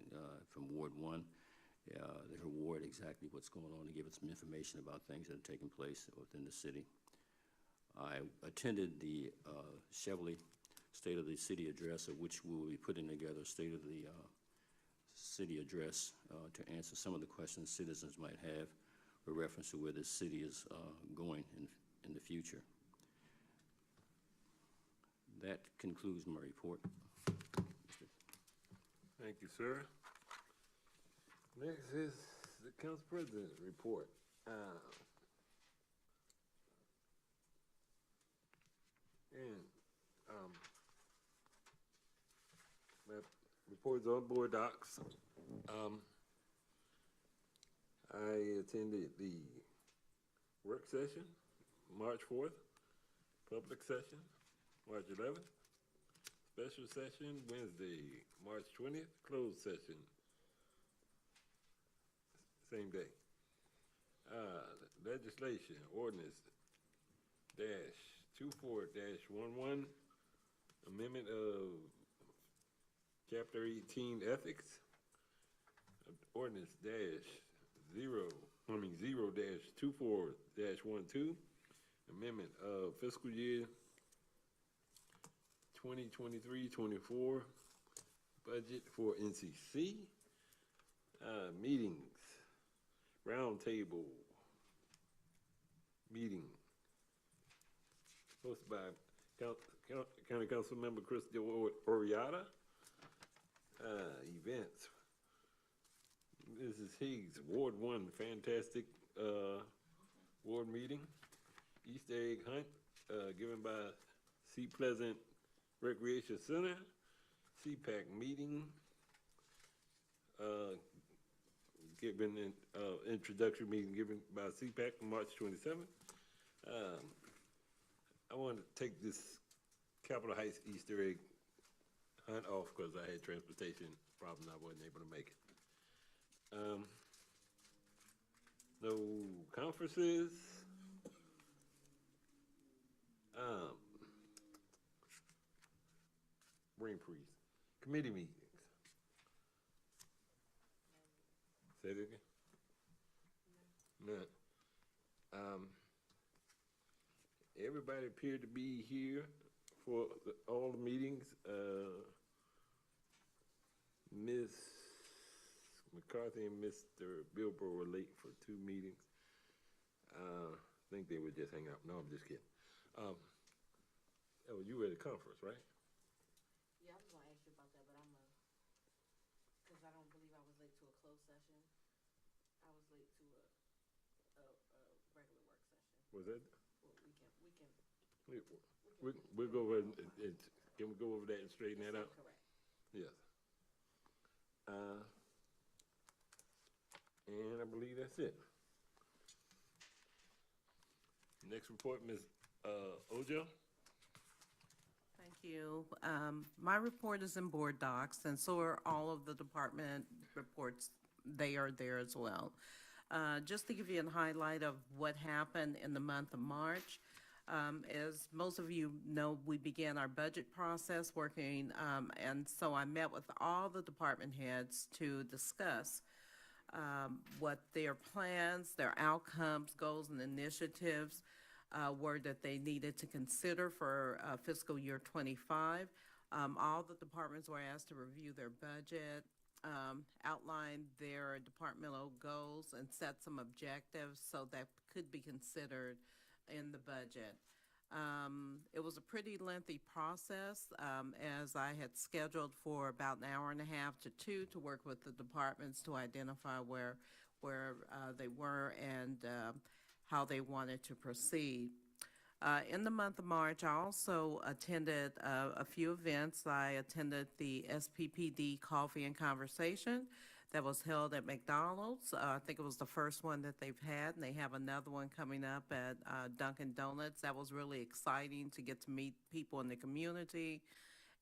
from Ward 1, her ward, exactly what's going on, and give us some information about things that are taking place within the city. I attended the Chevrolet State of the City Address, of which we will be putting together a State of the City Address to answer some of the questions citizens might have with reference to where the city is going in the future. That concludes my report. Thank you, sir. Next is the Council President's report. My report's on board docs. I attended the work session, March 4th, public session, March 11th, special session, Wednesday, March 20th, closed session, same day. Legislation, ordinance, -24-11, amendment of Chapter 18 Ethics, ordinance -0-24-12, amendment of fiscal year 2023-24 budget for NCC, meetings, roundtable meeting, hosted by County Council Member Christie Oriata. Events, Mrs. Higgs, Ward 1, fantastic ward meeting. Easter egg hunt given by Sea Pleasant Recreation Center. CPAC meeting given an introductory meeting given by CPAC on March 27th. I want to take this Capitol Heights Easter egg hunt off because I had transportation problems. I wasn't able to make it. No conferences. Brain freeze. Committee meetings. Say it again. None. Everybody appeared to be here for all the meetings. Ms. McCarthy and Mr. Bilbro were late for 2 meetings. I think they would just hang out. No, I'm just kidding. Oh, you were at a conference, right? Yeah, I was gonna ask you about that, but cause I don't believe I was late to a closed session. I was late to a regular work session. Was that? Well, We'll go over and can we go over that and straighten that out? correct. Yes. And I believe that's it. Next report, Ms. Ojo. Thank you. My report is in board docs, and so are all of the department reports. They are there as well. Just to give you a highlight of what happened in the month of March, as most of you know, we began our budget process working, and so I met with all the department heads to discuss what their plans, their outcomes, goals, and initiatives were that they needed to consider for fiscal year 25. All the departments were asked to review their budget, outline their departmental goals, and set some objectives so that could be considered in the budget. It was a pretty lengthy process, as I had scheduled for about an hour and a half to 2 to work with the departments to identify where they were and how they wanted to proceed. In the month of March, I also attended a few events. I attended the SPPD Coffee and Conversation that was held at McDonald's. I think it was the first one that they've had, and they have another one coming up at Dunkin' Donuts. That was really exciting to get to meet people in the community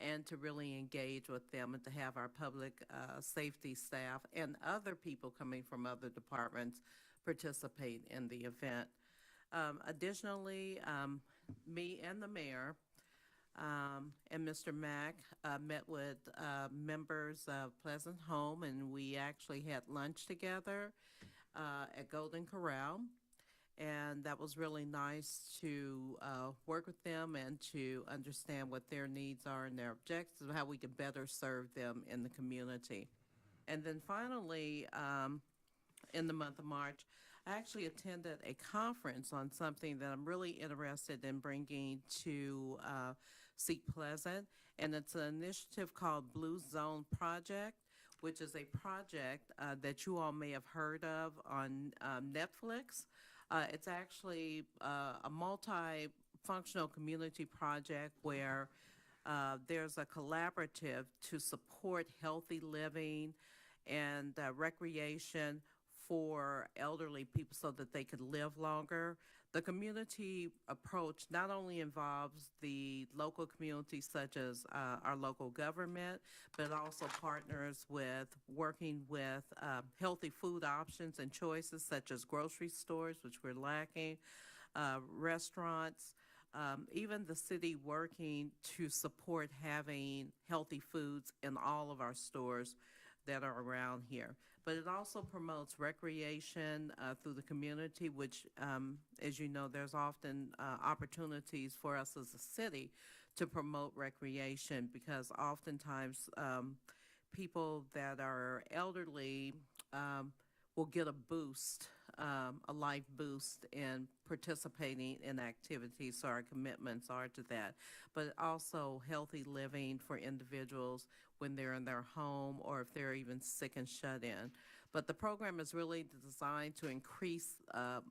and to really engage with them and to have our public safety staff and other people coming from other departments participate in the event. Additionally, me and the mayor and Mr. Mack met with members of Pleasant Home, and we actually had lunch together at Golden Corral. And that was really nice to work with them and to understand what their needs are and their objectives and how we can better serve them in the community. And then finally, in the month of March, I actually attended a conference on something that I'm really interested in bringing to Seat Pleasant, and it's an initiative called Blue Zone Project, which is a project that you all may have heard of on Netflix. It's actually a multi-functional community project where there's a collaborative to support healthy living and recreation for elderly people so that they could live longer. The community approach not only involves the local community such as our local government, but also partners with working with healthy food options and choices such as grocery stores, which we're lacking, restaurants, even the city working to support having healthy foods in all of our stores that are around here. But it also promotes recreation through the community, which, as you know, there's often opportunities for us as a city to promote recreation because oftentimes people that are elderly will get a boost, a life boost in participating in activities. So our commitments are to that. But also healthy living for individuals when they're in their home or if they're even sick and shut in. But the program is really designed to increase to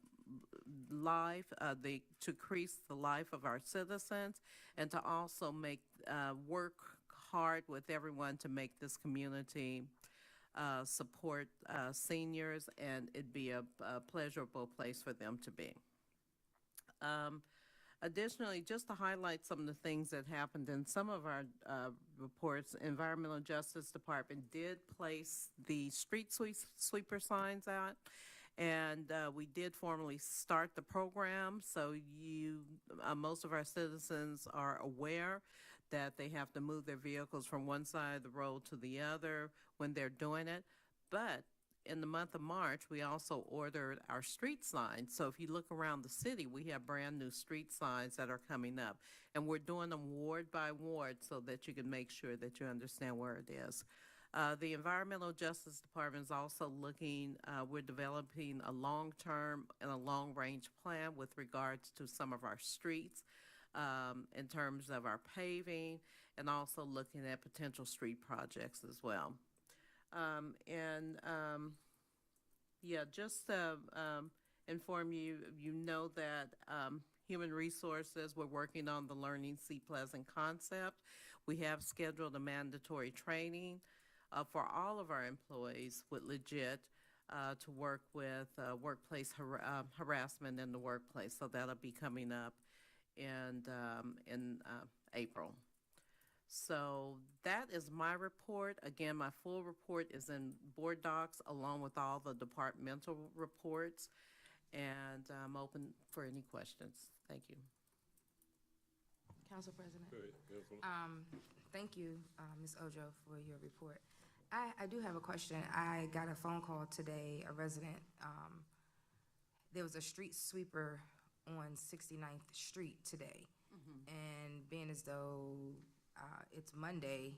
increase the life of our citizens and to also work hard with everyone to make this community support seniors, and it'd be a pleasurable place for them to be. Additionally, just to highlight some of the things that happened in some of our reports, Environmental Justice Department did place the street sweeper signs out, and we did formally start the program. So most of our citizens are aware that they have to move their vehicles from one side of the road to the other when they're doing it. But in the month of March, we also ordered our street signs. So if you look around the city, we have brand new street signs that are coming up. And we're doing them ward by ward so that you can make sure that you understand where it is. The Environmental Justice Department is also we're developing a long-term and a long-range plan with regards to some of our streets in terms of our paving and also looking at potential street projects as well. Just to inform you, you know that Human Resources, we're working on the Learning Seat Pleasant concept. We have scheduled a mandatory training for all of our employees with Legit to work with workplace harassment in the workplace. So that'll be coming up in April. So that is my report. Again, my full report is in board docs along with all the departmental reports, and I'm open for any questions. Thank you. Council President. Go ahead, Councilwoman. Thank you, Ms. Ojo, for your report. I do have a question. I got a phone call today, a resident. There was a street sweeper on 69th Street today. And being as though it's Monday,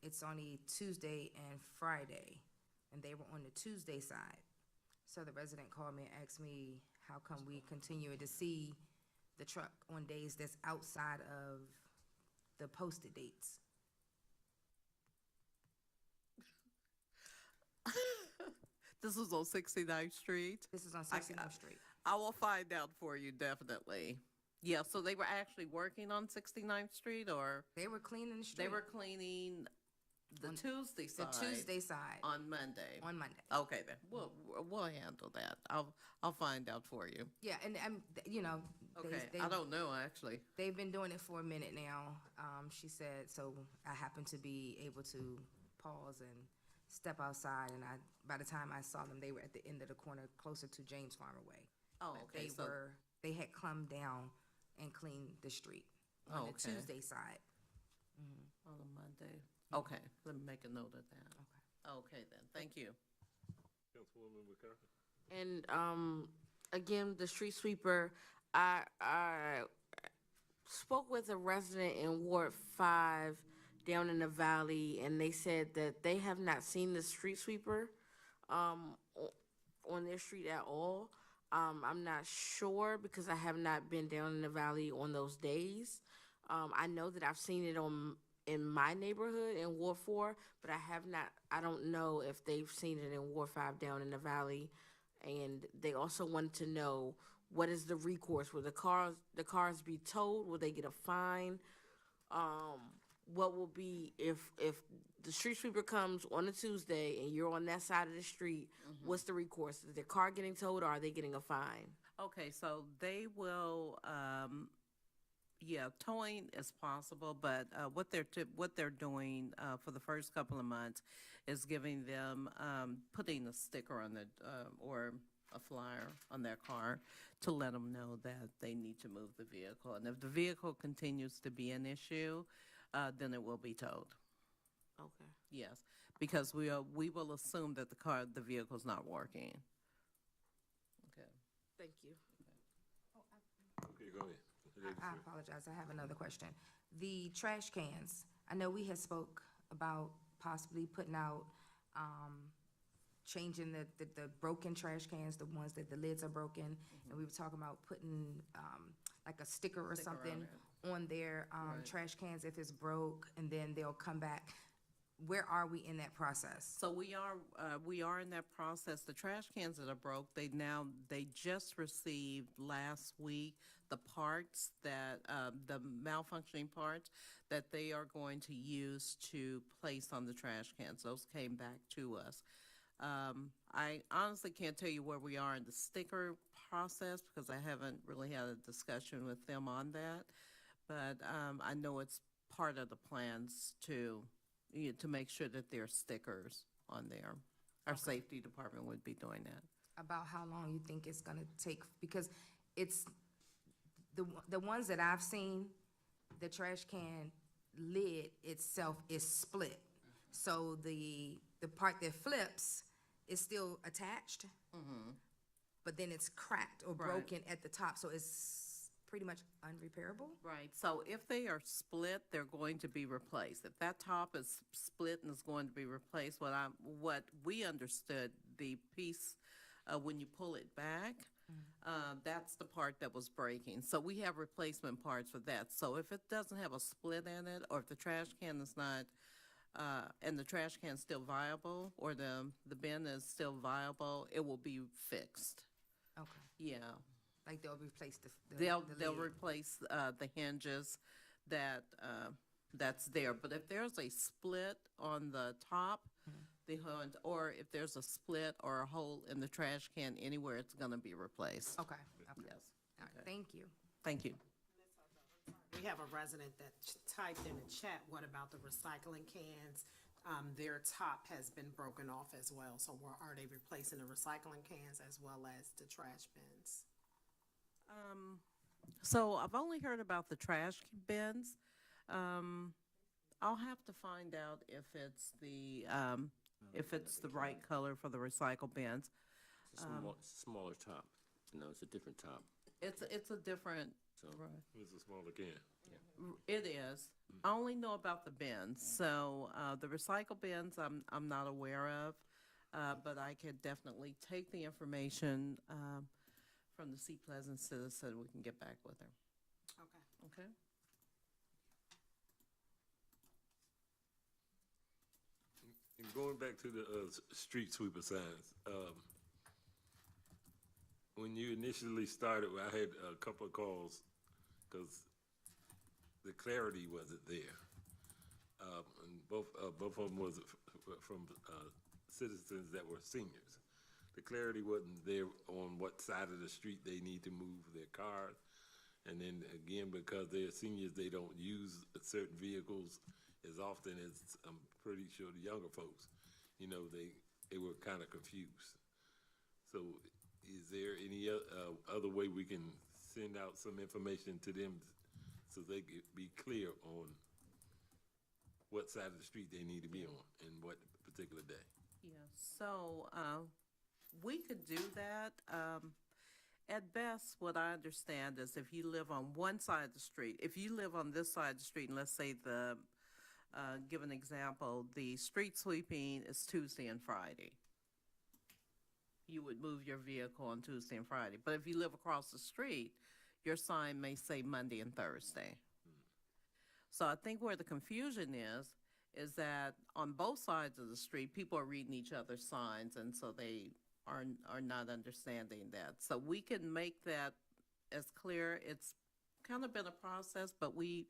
it's only Tuesday and Friday, and they were on the Tuesday side. So the resident called me and asked me, how come we continue to see the truck on days that's outside of the posted dates? This was on 69th Street? This is on 69th Street. I will find out for you, definitely. Yeah, so they were actually working on 69th Street, or? They were cleaning the street. They were cleaning the Tuesday side. The Tuesday side. On Monday. On Monday. Okay, then, we'll handle that. I'll find out for you. Yeah, and you know. Okay, I don't know, actually. They've been doing it for a minute now, she said, so I happened to be able to pause and step outside, and by the time I saw them, they were at the end of the corner, closer to James Farmer Way. Oh, okay. They had come down and cleaned the street on the Tuesday side. On a Monday. Okay, let me make a note of that. Okay, then, thank you. Councilwoman McCarthy. And again, the street sweeper, I spoke with a resident in Ward 5 down in the valley, and they said that they have not seen the street sweeper on their street at all. I'm not sure because I have not been down in the valley on those days. I know that I've seen it in my neighborhood in Ward 4, but I don't know if they've seen it in Ward 5 down in the valley. And they also wanted to know, what is the recourse? Will the cars be towed? Will they get a fine? What will be if the street sweeper comes on a Tuesday and you're on that side of the street? What's the recourse? Is their car getting towed, or are they getting a fine? Okay, so they will, towing is possible, but what they're doing for the first couple of months is giving them, putting a sticker on the, or a flyer on their car to let them know that they need to move the vehicle. And if the vehicle continues to be an issue, then it will be towed. Okay. Yes, because we will assume that the vehicle's not working. Okay. Thank you. Okay, go ahead. I apologize, I have another question. The trash cans, I know we had spoke about possibly putting out, changing the broken trash cans, the ones that the lids are broken. And we were talking about putting, like a sticker or something on their, trash cans if it's broke, and then they'll come back. Where are we in that process? So we are in that process. The trash cans that are broke, they just received last week the parts that, the malfunctioning parts that they are going to use to place on the trash cans. Those came back to us. I honestly can't tell you where we are in the sticker process because I haven't really had a discussion with them on that. But, I know it's part of the plans to make sure that there are stickers on there. Our safety department would be doing that. About how long you think it's gonna take? Because it's, the ones that I've seen, the trash can lid itself is split. So the part that flips is still attached, but then it's cracked or broken at the top, so it's pretty much unrepairable? Right, so if they are split, they're going to be replaced. If that top is split and is going to be replaced, what we understood, the piece, when you pull it back, that's the part that was breaking. So we have replacement parts for that. So if it doesn't have a split in it, or if the trash can is not, and the trash can is still viable, or the bin is still viable, it will be fixed. Okay, Yeah. like they'll replace the They'll lid. replace the hinges that's there. But if there's a split on the top, or if there's a split or a hole in the trash can anywhere, it's going to be replaced. Okay, okay. Yes. All right, thank you. Thank you. We have a resident that typed in the chat, what about the recycling cans? Their top has been broken off as well, so are they replacing the recycling cans as well as the trash bins? So I've only heard about the trash bins. I'll have to find out if it's the right color for the recycle bins. It's a smaller top. No, it's a different top. It's a different. Right. It's a smaller can. It is. I only know about the bins. So the recycle bins, I'm not aware of, but I could definitely take the information from the Sea Pleasant citizen. We can get back with her. Okay. Okay. And going back to the street sweeper signs, when you initially started, I had a couple of calls because the clarity wasn't there. And both of them was from citizens that were seniors. The clarity wasn't there on what side of the street they need to move their cars. And then again, because they're seniors, they don't use certain vehicles as often as I'm pretty sure the younger folks. You know, they were kind of confused. So is there any other way we can send out some information to them so they could be clear on what side of the street they need to be on and what particular day? Yeah, so we could do that. At best, what I understand is if you live on one side of the street, if you live on this side of the street, and let's say give an example, the street sweeping is Tuesday and Friday. You would move your vehicle on Tuesday and Friday. But if you live across the street, your sign may say Monday and Thursday. So I think where the confusion is that on both sides of the street, people are reading each other's signs, and so they are not understanding that. So we can make that as clear. It's kind of been a process, but we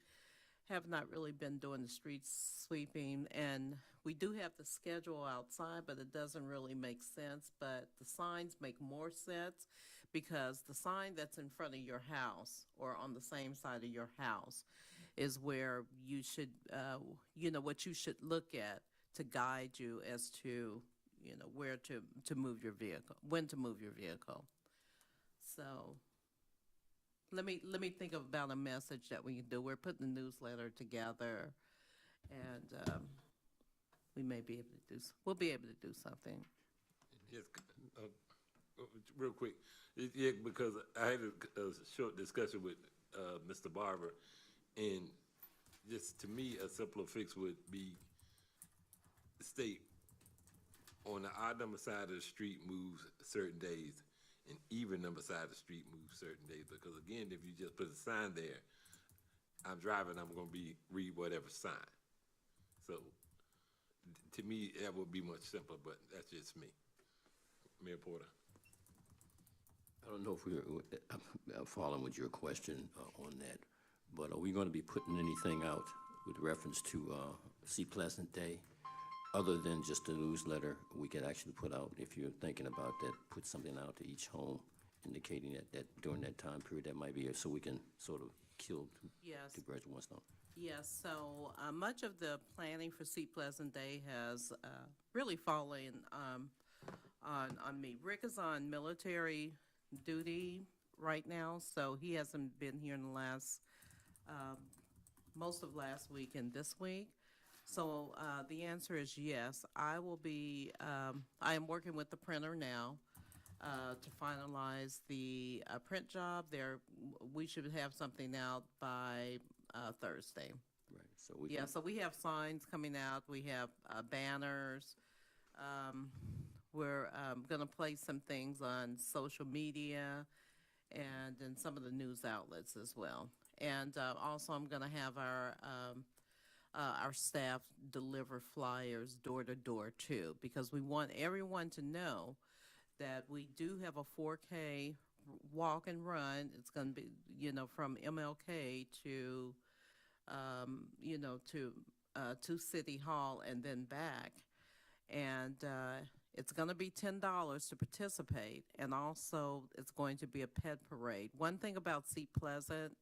have not really been doing the street sweeping, and we do have the schedule outside, but it doesn't really make sense. But the signs make more sense because the sign that's in front of your house or on the same side of your house is where you should, what you should look at to guide you as to, where to move your vehicle, when to move your vehicle. So let me think about a message that we can do. We're putting a newsletter together, and we'll be able to do something. Yes, real quick, yeah, because I had a short discussion with Mr. Barber, and just to me, a simpler fix would be state on the odd number side of the street moves certain days, and even number side of the street moves certain days. Because again, if you just put a sign there, I'm driving, I'm gonna read whatever sign. So, to me, that would be much simpler, but that's just me. Mayor Porter. I don't know if I'm following with your question on that, but are we going to be putting anything out with reference to See Pleasant Day, other than just a newsletter? We can actually put out, if you're thinking about that, put something out to each home indicating that during that time period, that might be, so we can sort of kill Yes. two birds with one stone. Yes, so much of the planning for See Pleasant Day has really fallen on me. Rick is on military duty right now, so he hasn't been here in the last, most of last week and this week. So the answer is yes. I will be, I am working with the printer now to finalize the print job. We should have something out by Thursday. Right, so we Yeah, can, so we have signs coming out, we have banners. We're gonna place some things on social media and in some of the news outlets as well. And also, I'm gonna have our staff deliver flyers door to door too, because we want everyone to know that we do have a 4K walk and run. It's gonna be, from MLK to, to City Hall and then back. And it's going to be $10 to participate, and also it's going to be a pet parade. One thing about Seat Pleasant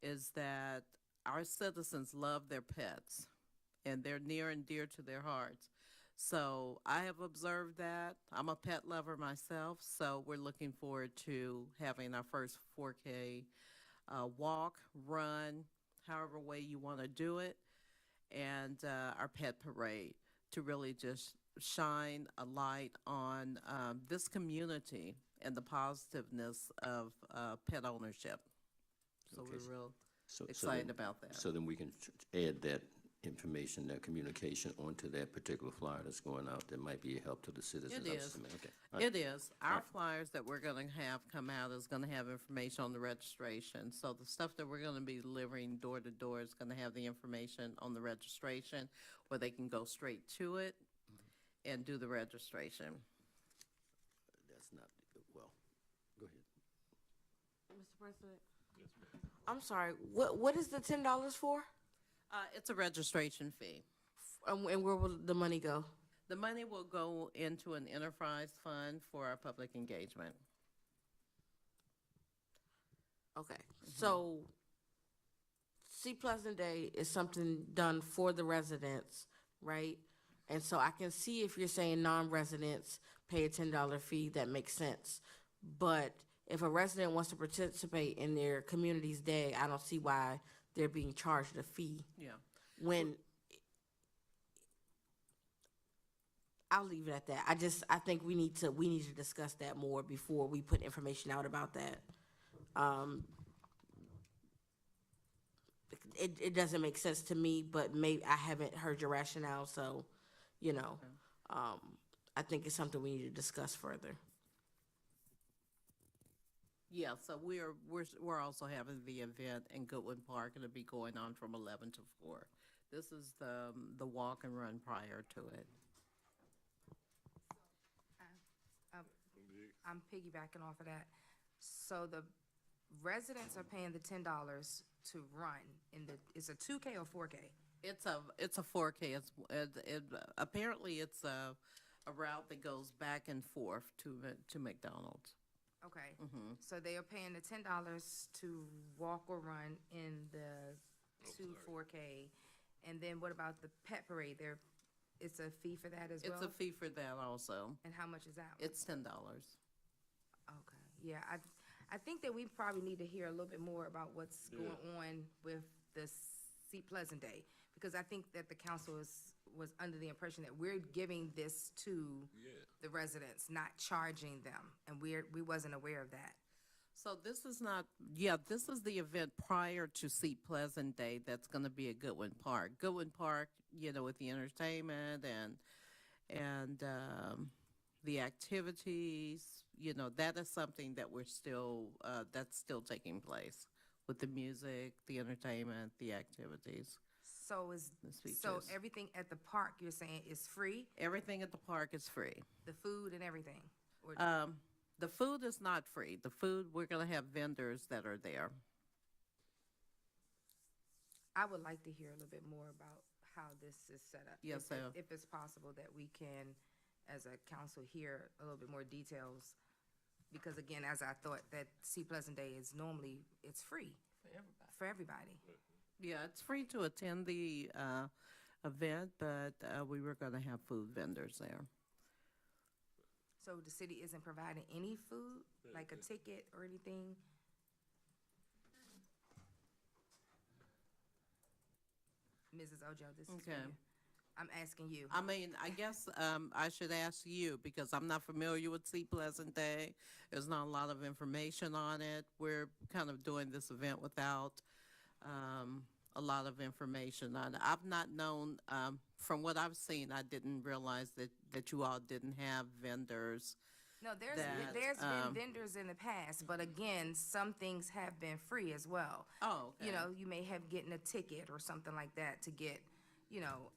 is that our citizens love their pets, and they're near and dear to their hearts. So I have observed that. I'm a pet lover myself, so we're looking forward to having our first 4K walk, run, however way you want to do it, and our pet parade to really just shine a light on this community and the positiveness of pet ownership. So Okay, we're real so excited then- about that. So then we can add that information, that communication onto that particular flyer that's going out that might be a help to the citizens. It is. Okay. All right. It is. Our flyers that we're going to have come out is going to have information on the registration. So the stuff that we're going to be delivering door to door is going to have the information on the registration, where they can go straight to it and do the registration. That's not, well, go ahead. Mr. President? I'm sorry, what is the $10 for? It's a registration fee. And where will the money go? The money will go into an enterprise fund for our public engagement. Okay, so See Pleasant Day is something done for the residents, right? And so I can see if you're saying non-residents pay a $10 fee, that makes sense. But if a resident wants to participate in their community's day, I don't see why they're being charged a fee. Yeah. When, I'll leave it at that. I think we need to discuss that more before we put information out about that. It doesn't make sense to me, but maybe I haven't heard your rationale, so, I think it's something we need to discuss further. Yeah, so we're also having the event in Goodwin Park. It'll be going on from 11 to 4. This is the walk and run prior to it. I'm piggybacking off of that. So the residents are paying the $10 to run it's a 2K or 4K? It's a 4K. Apparently it's a route that goes back and forth to McDonald's. Okay, so they are paying the $10 to walk or run in the 4K. And then what about the pet parade? It's a fee for that as well? It's a fee for that also. And how much is that? It's $10. Okay, yeah, I think that we probably need to hear a little bit more about what's going on with the Seat Pleasant Day, because I think that the council was under the impression that we're giving this to the residents, not charging them, and we wasn't aware of that. So this is not, yeah, this is the event prior to Seat Pleasant Day. That's going to be at Goodwin Park. Goodwin Park, you know, with the entertainment and the activities, you know, that is something that we're still, that's still taking place with the music, the entertainment, the activities. So The speeches. so everything at the park, you're saying, is free? Everything at the park is free. The food and everything? Or- The food is not free. The food, we're going to have vendors that are there. I would like to hear a little bit more about how this is set up. Yes, If- ma'am. If it's possible that we can, as a council, hear a little bit more details. Because again, as I thought, that Sea Pleasant Day is normally, it's free. For everybody. Yeah, it's free to attend the event, but we were going to have food vendors there. So the city isn't providing any food, like a ticket or anything? Mrs. Ojo, this is for Okay. you. I'm asking you. I mean, I guess I should ask you, because I'm not familiar with Sea Pleasant Day. There's not a lot of information on it. We're kind of doing this event without a lot of information on it. I've not known, from what I've seen, I didn't realize that you all didn't have vendors. No, there's that, been vendors in the past, but again, some things have been free as well. Oh, okay. You know, you may have getting a ticket or something like that to get, you know,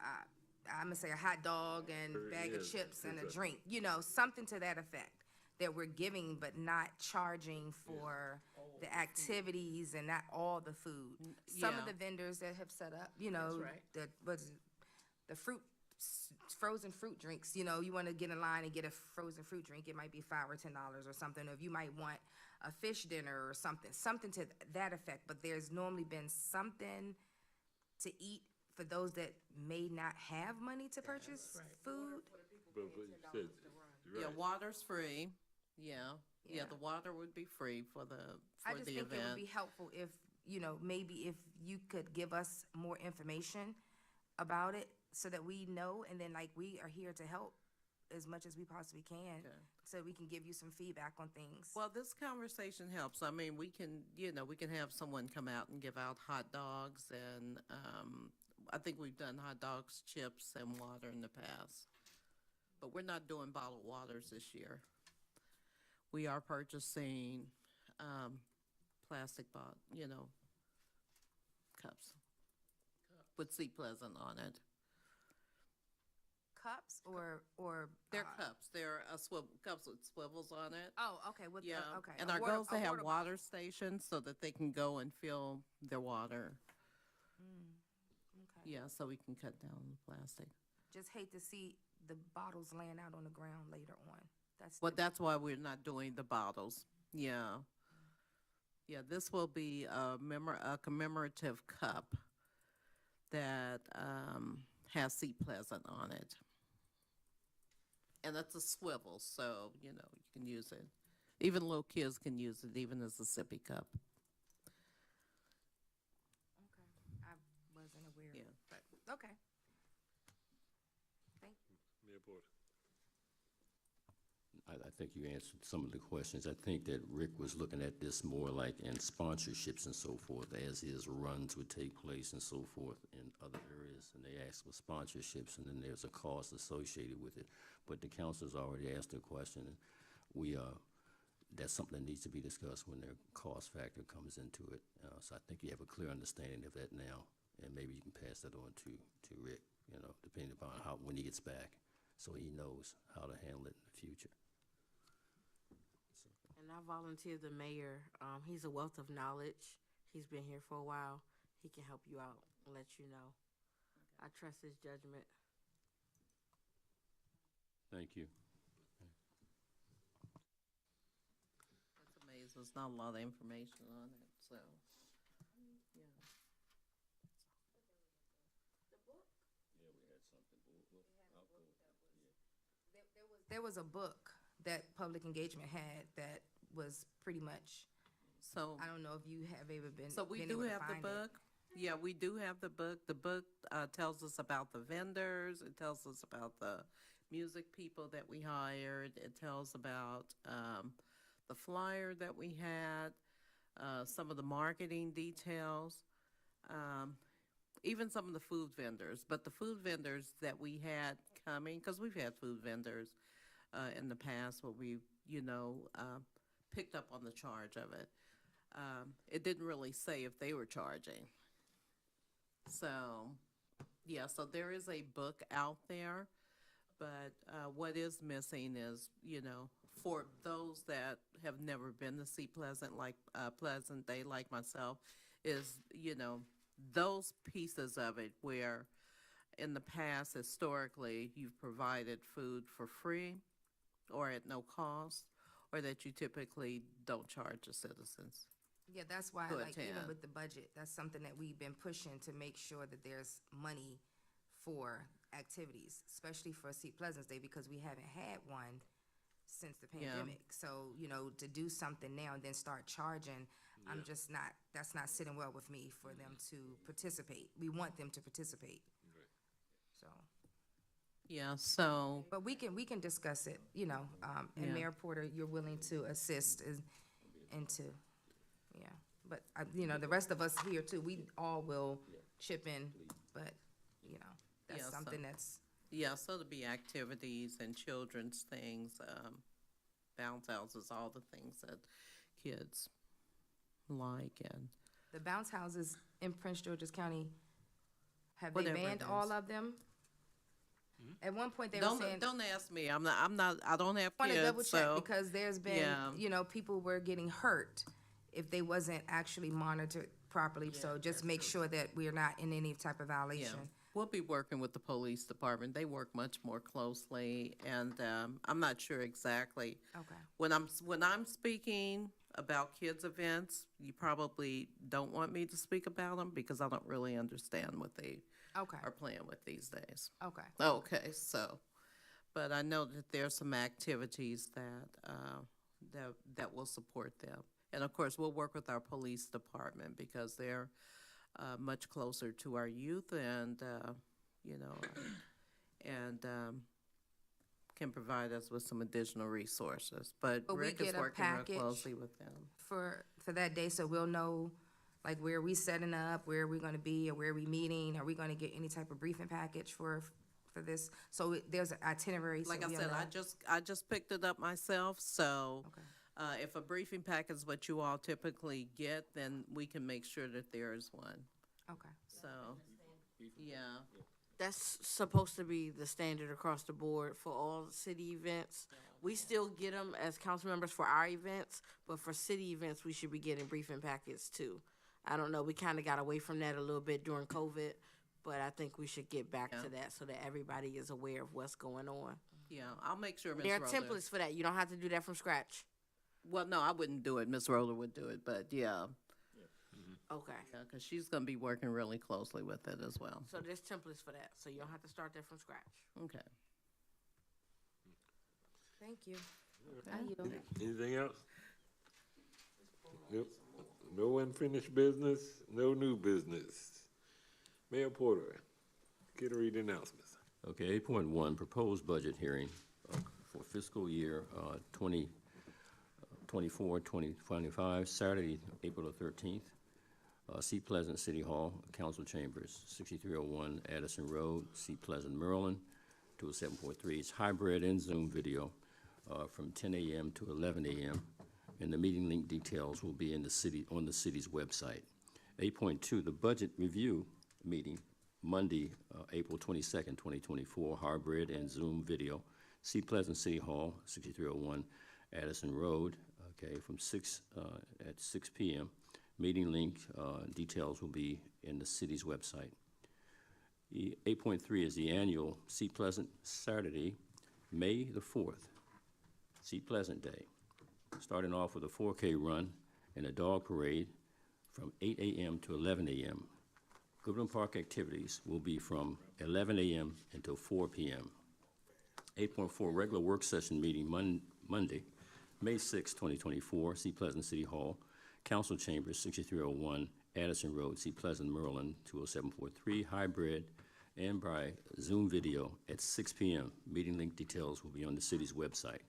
I'm gonna say a hot dog and bag of Yes, chips and a exactly. drink, you know, something to that effect, that we're giving but not charging for the activities and not all the food. Some yeah. of the vendors that have set up, you know, the frozen fruit drinks, you know, you wanna get in line and get a frozen fruit drink, it might be $5 or $10 or something, or if you might want a fish dinner or something to that effect, but there's normally been something to eat for those that may not have money to purchase food. But you said, Yeah, right. water's free. Yeah, Yeah. the water would be free for the I just think it would event. be helpful if, you know, maybe if you could give us more information about it so that we know, and then like we are here to help as much as we possibly can, so we can give you some feedback on things. Well, this conversation helps. I mean, we can, you know, we can have someone come out and give out hot dogs, and I think we've done hot dogs, chips, and water in the past. But we're not doing bottled waters this year. We are purchasing plastic you know, cups with Sea Pleasant on it. Cups or They're cups. They're cups with swivels on it. Oh, okay, with Yeah, the, okay. and a our water- goal is to a have water stations so that they can go and fill their water. Okay. Yeah, so we can cut down the plastic. Just hate to see the bottles laying out on the ground later on. Well, that's why we're not doing the bottles. Yeah. Yeah, this will be a commemorative cup that has Sea Pleasant on it. And it's a swivel, so, you know, you can use it. Even little kids can use it, even as a sippy cup. Okay, I wasn't aware, Yeah. but, okay. Thank you. Mayor Porter. I think you answered some of the questions. I think that Rick was looking at this more like in sponsorships and so forth, as his runs would take place and so forth in other areas, and they ask for sponsorships, and then there's a cost associated with it. But the council's already asked a question, and that's something that needs to be discussed when their cost factor comes into it. So I think you have a clear understanding of that now, and maybe you can pass that on to Rick, you know, depending upon when he gets back, so he knows how to handle it in the future. And I volunteered the mayor. He's a wealth of knowledge. He's been here for a while. He can help you out and let you know. I trust his judgment. Thank you. It's amazing. There's not a lot of information on it, so, yeah. There was a book that public engagement had that was pretty much, So, I don't know if you have ever been. so we been do able to have the find it. book. Yeah, we do have the book. The book tells us about the vendors. It tells us about the music people that we hired. It tells about the flyer that we had, some of the marketing details, even some of the food vendors. But the food vendors that we had coming, because we've had food vendors in the past where we, picked up on the charge of it. It didn't really say if they were charging. So, yeah, so there is a book out there, but what is missing is, for those that have never been to Seat Pleasant, like Pleasant Day, like myself, is, those pieces of it where in the past, historically, you've provided food for free or at no cost, or that you typically don't charge the citizens. Yeah, that's why, to like, even attend. with the budget, that's something that we've been pushing to make sure that there's money for activities, especially for Seat Pleasant Day, because we haven't had one since the Yeah. pandemic. So, to do something now and then start charging, I'm just not, that's not sitting well with me for them to participate. We want them to participate. So, Yeah, so, but we can discuss it, and Yeah. Mayor Porter, you're willing to assist and to, yeah. But, the rest of us here too, we all will chip in, but, that's Yeah, so- something that's, yeah, so there'll be activities and children's things, bounce houses, all the things that kids like, and the bounce houses in Prince George's County, have they Whatever it banned all is. of them? At one point, they were saying. don't ask me, I don't have Want to double kids, check so. because there's been, Yeah. people were getting hurt if they wasn't actually monitored properly. So just make sure that we're not in any type of Yeah, violation. we'll be working with the police department. They work much more closely, and I'm not sure exactly. Okay. When I'm speaking about kids' events, you probably don't want me to speak about them because I don't really understand what they Okay. are playing with these days. Okay. Okay, so, but I know that there's some activities that will support them. And of course, we'll work with our police department because they're much closer to our youth and, can provide us with some additional resources. But But we Rick is get a working real package closely with them. For that day, so we'll know, like, where we setting up, where we gonna be, or where we meeting? Are we gonna get any type of briefing package for this? So there's an itinerary. so Like I we'll said, know. I just picked it up myself, so Okay. if a briefing pack is what you all typically get, then we can make sure that there is one. Okay. So, yeah, That's supposed to be the standard across the board for all city events. We still get them as council members for our events, but for city events, we should be getting briefing packets too. I don't know, we kind of got away from that a little bit during COVID, but I think we should get back Yeah. to that so that everybody is aware of what's going on. yeah, I'll make sure Ms. There are Roller. templates for that. You don't have to do that from scratch. Well, no, I wouldn't do it. Ms. Roller would do it, but yeah, Okay. because she's gonna be working really closely with it as well. So there's templates for that, so you don't have to start that from scratch. Okay. Thank you. I yield. Anything else? Nope. No unfinished business, no new business. Mayor Porter, get a read the announcements. Okay, 8.1, proposed budget hearing for fiscal year 2024, 2025, Saturday, April the 13th. Seat Pleasant City Hall, Council Chambers, 6301 Addison Road, Seat Pleasant, Maryland, 207.3. It's hybrid and Zoom video from 10 a.m. to 11 a.m. And the meeting link details will be in on the city's website. 8.2, the budget review meeting, Monday, April 22nd, 2024, hybrid and Zoom video, Seat Pleasant City Hall, 6301 Addison Road, okay, from 6 p.m. Meeting link details will be in the city's website. 8.3 is the annual Seat Pleasant Saturday, May the 4th, Seat Pleasant Day. Starting off with a 4K run and a dog parade from 8 a.m. to 11 a.m. Goodland Park activities will be from 11 a.m. until 4 p.m. 8.4 regular work session meeting Monday, May 6, 2024, Seat Pleasant City Hall, Council Chambers, 6301 Addison Road, Seat Pleasant, Maryland, 20743, hybrid and by Zoom video at 6 p.m. Meeting link details will be on the city's website.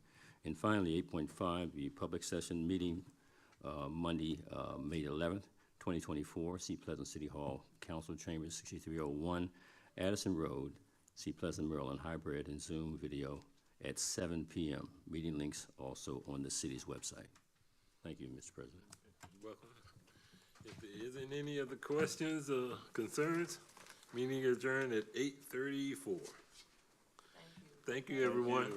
And finally, 8.5, the public session meeting, Monday, May 11th, 2024, Seat Pleasant City Hall, Council Chambers, 6301 Addison Road, Seat Pleasant, Maryland, hybrid and Zoom video at 7 p.m. Meeting links also on the city's website. Thank you, Mr. President. Welcome. If there isn't any other questions or concerns, meeting adjourned at 8:34. Thank you, everyone.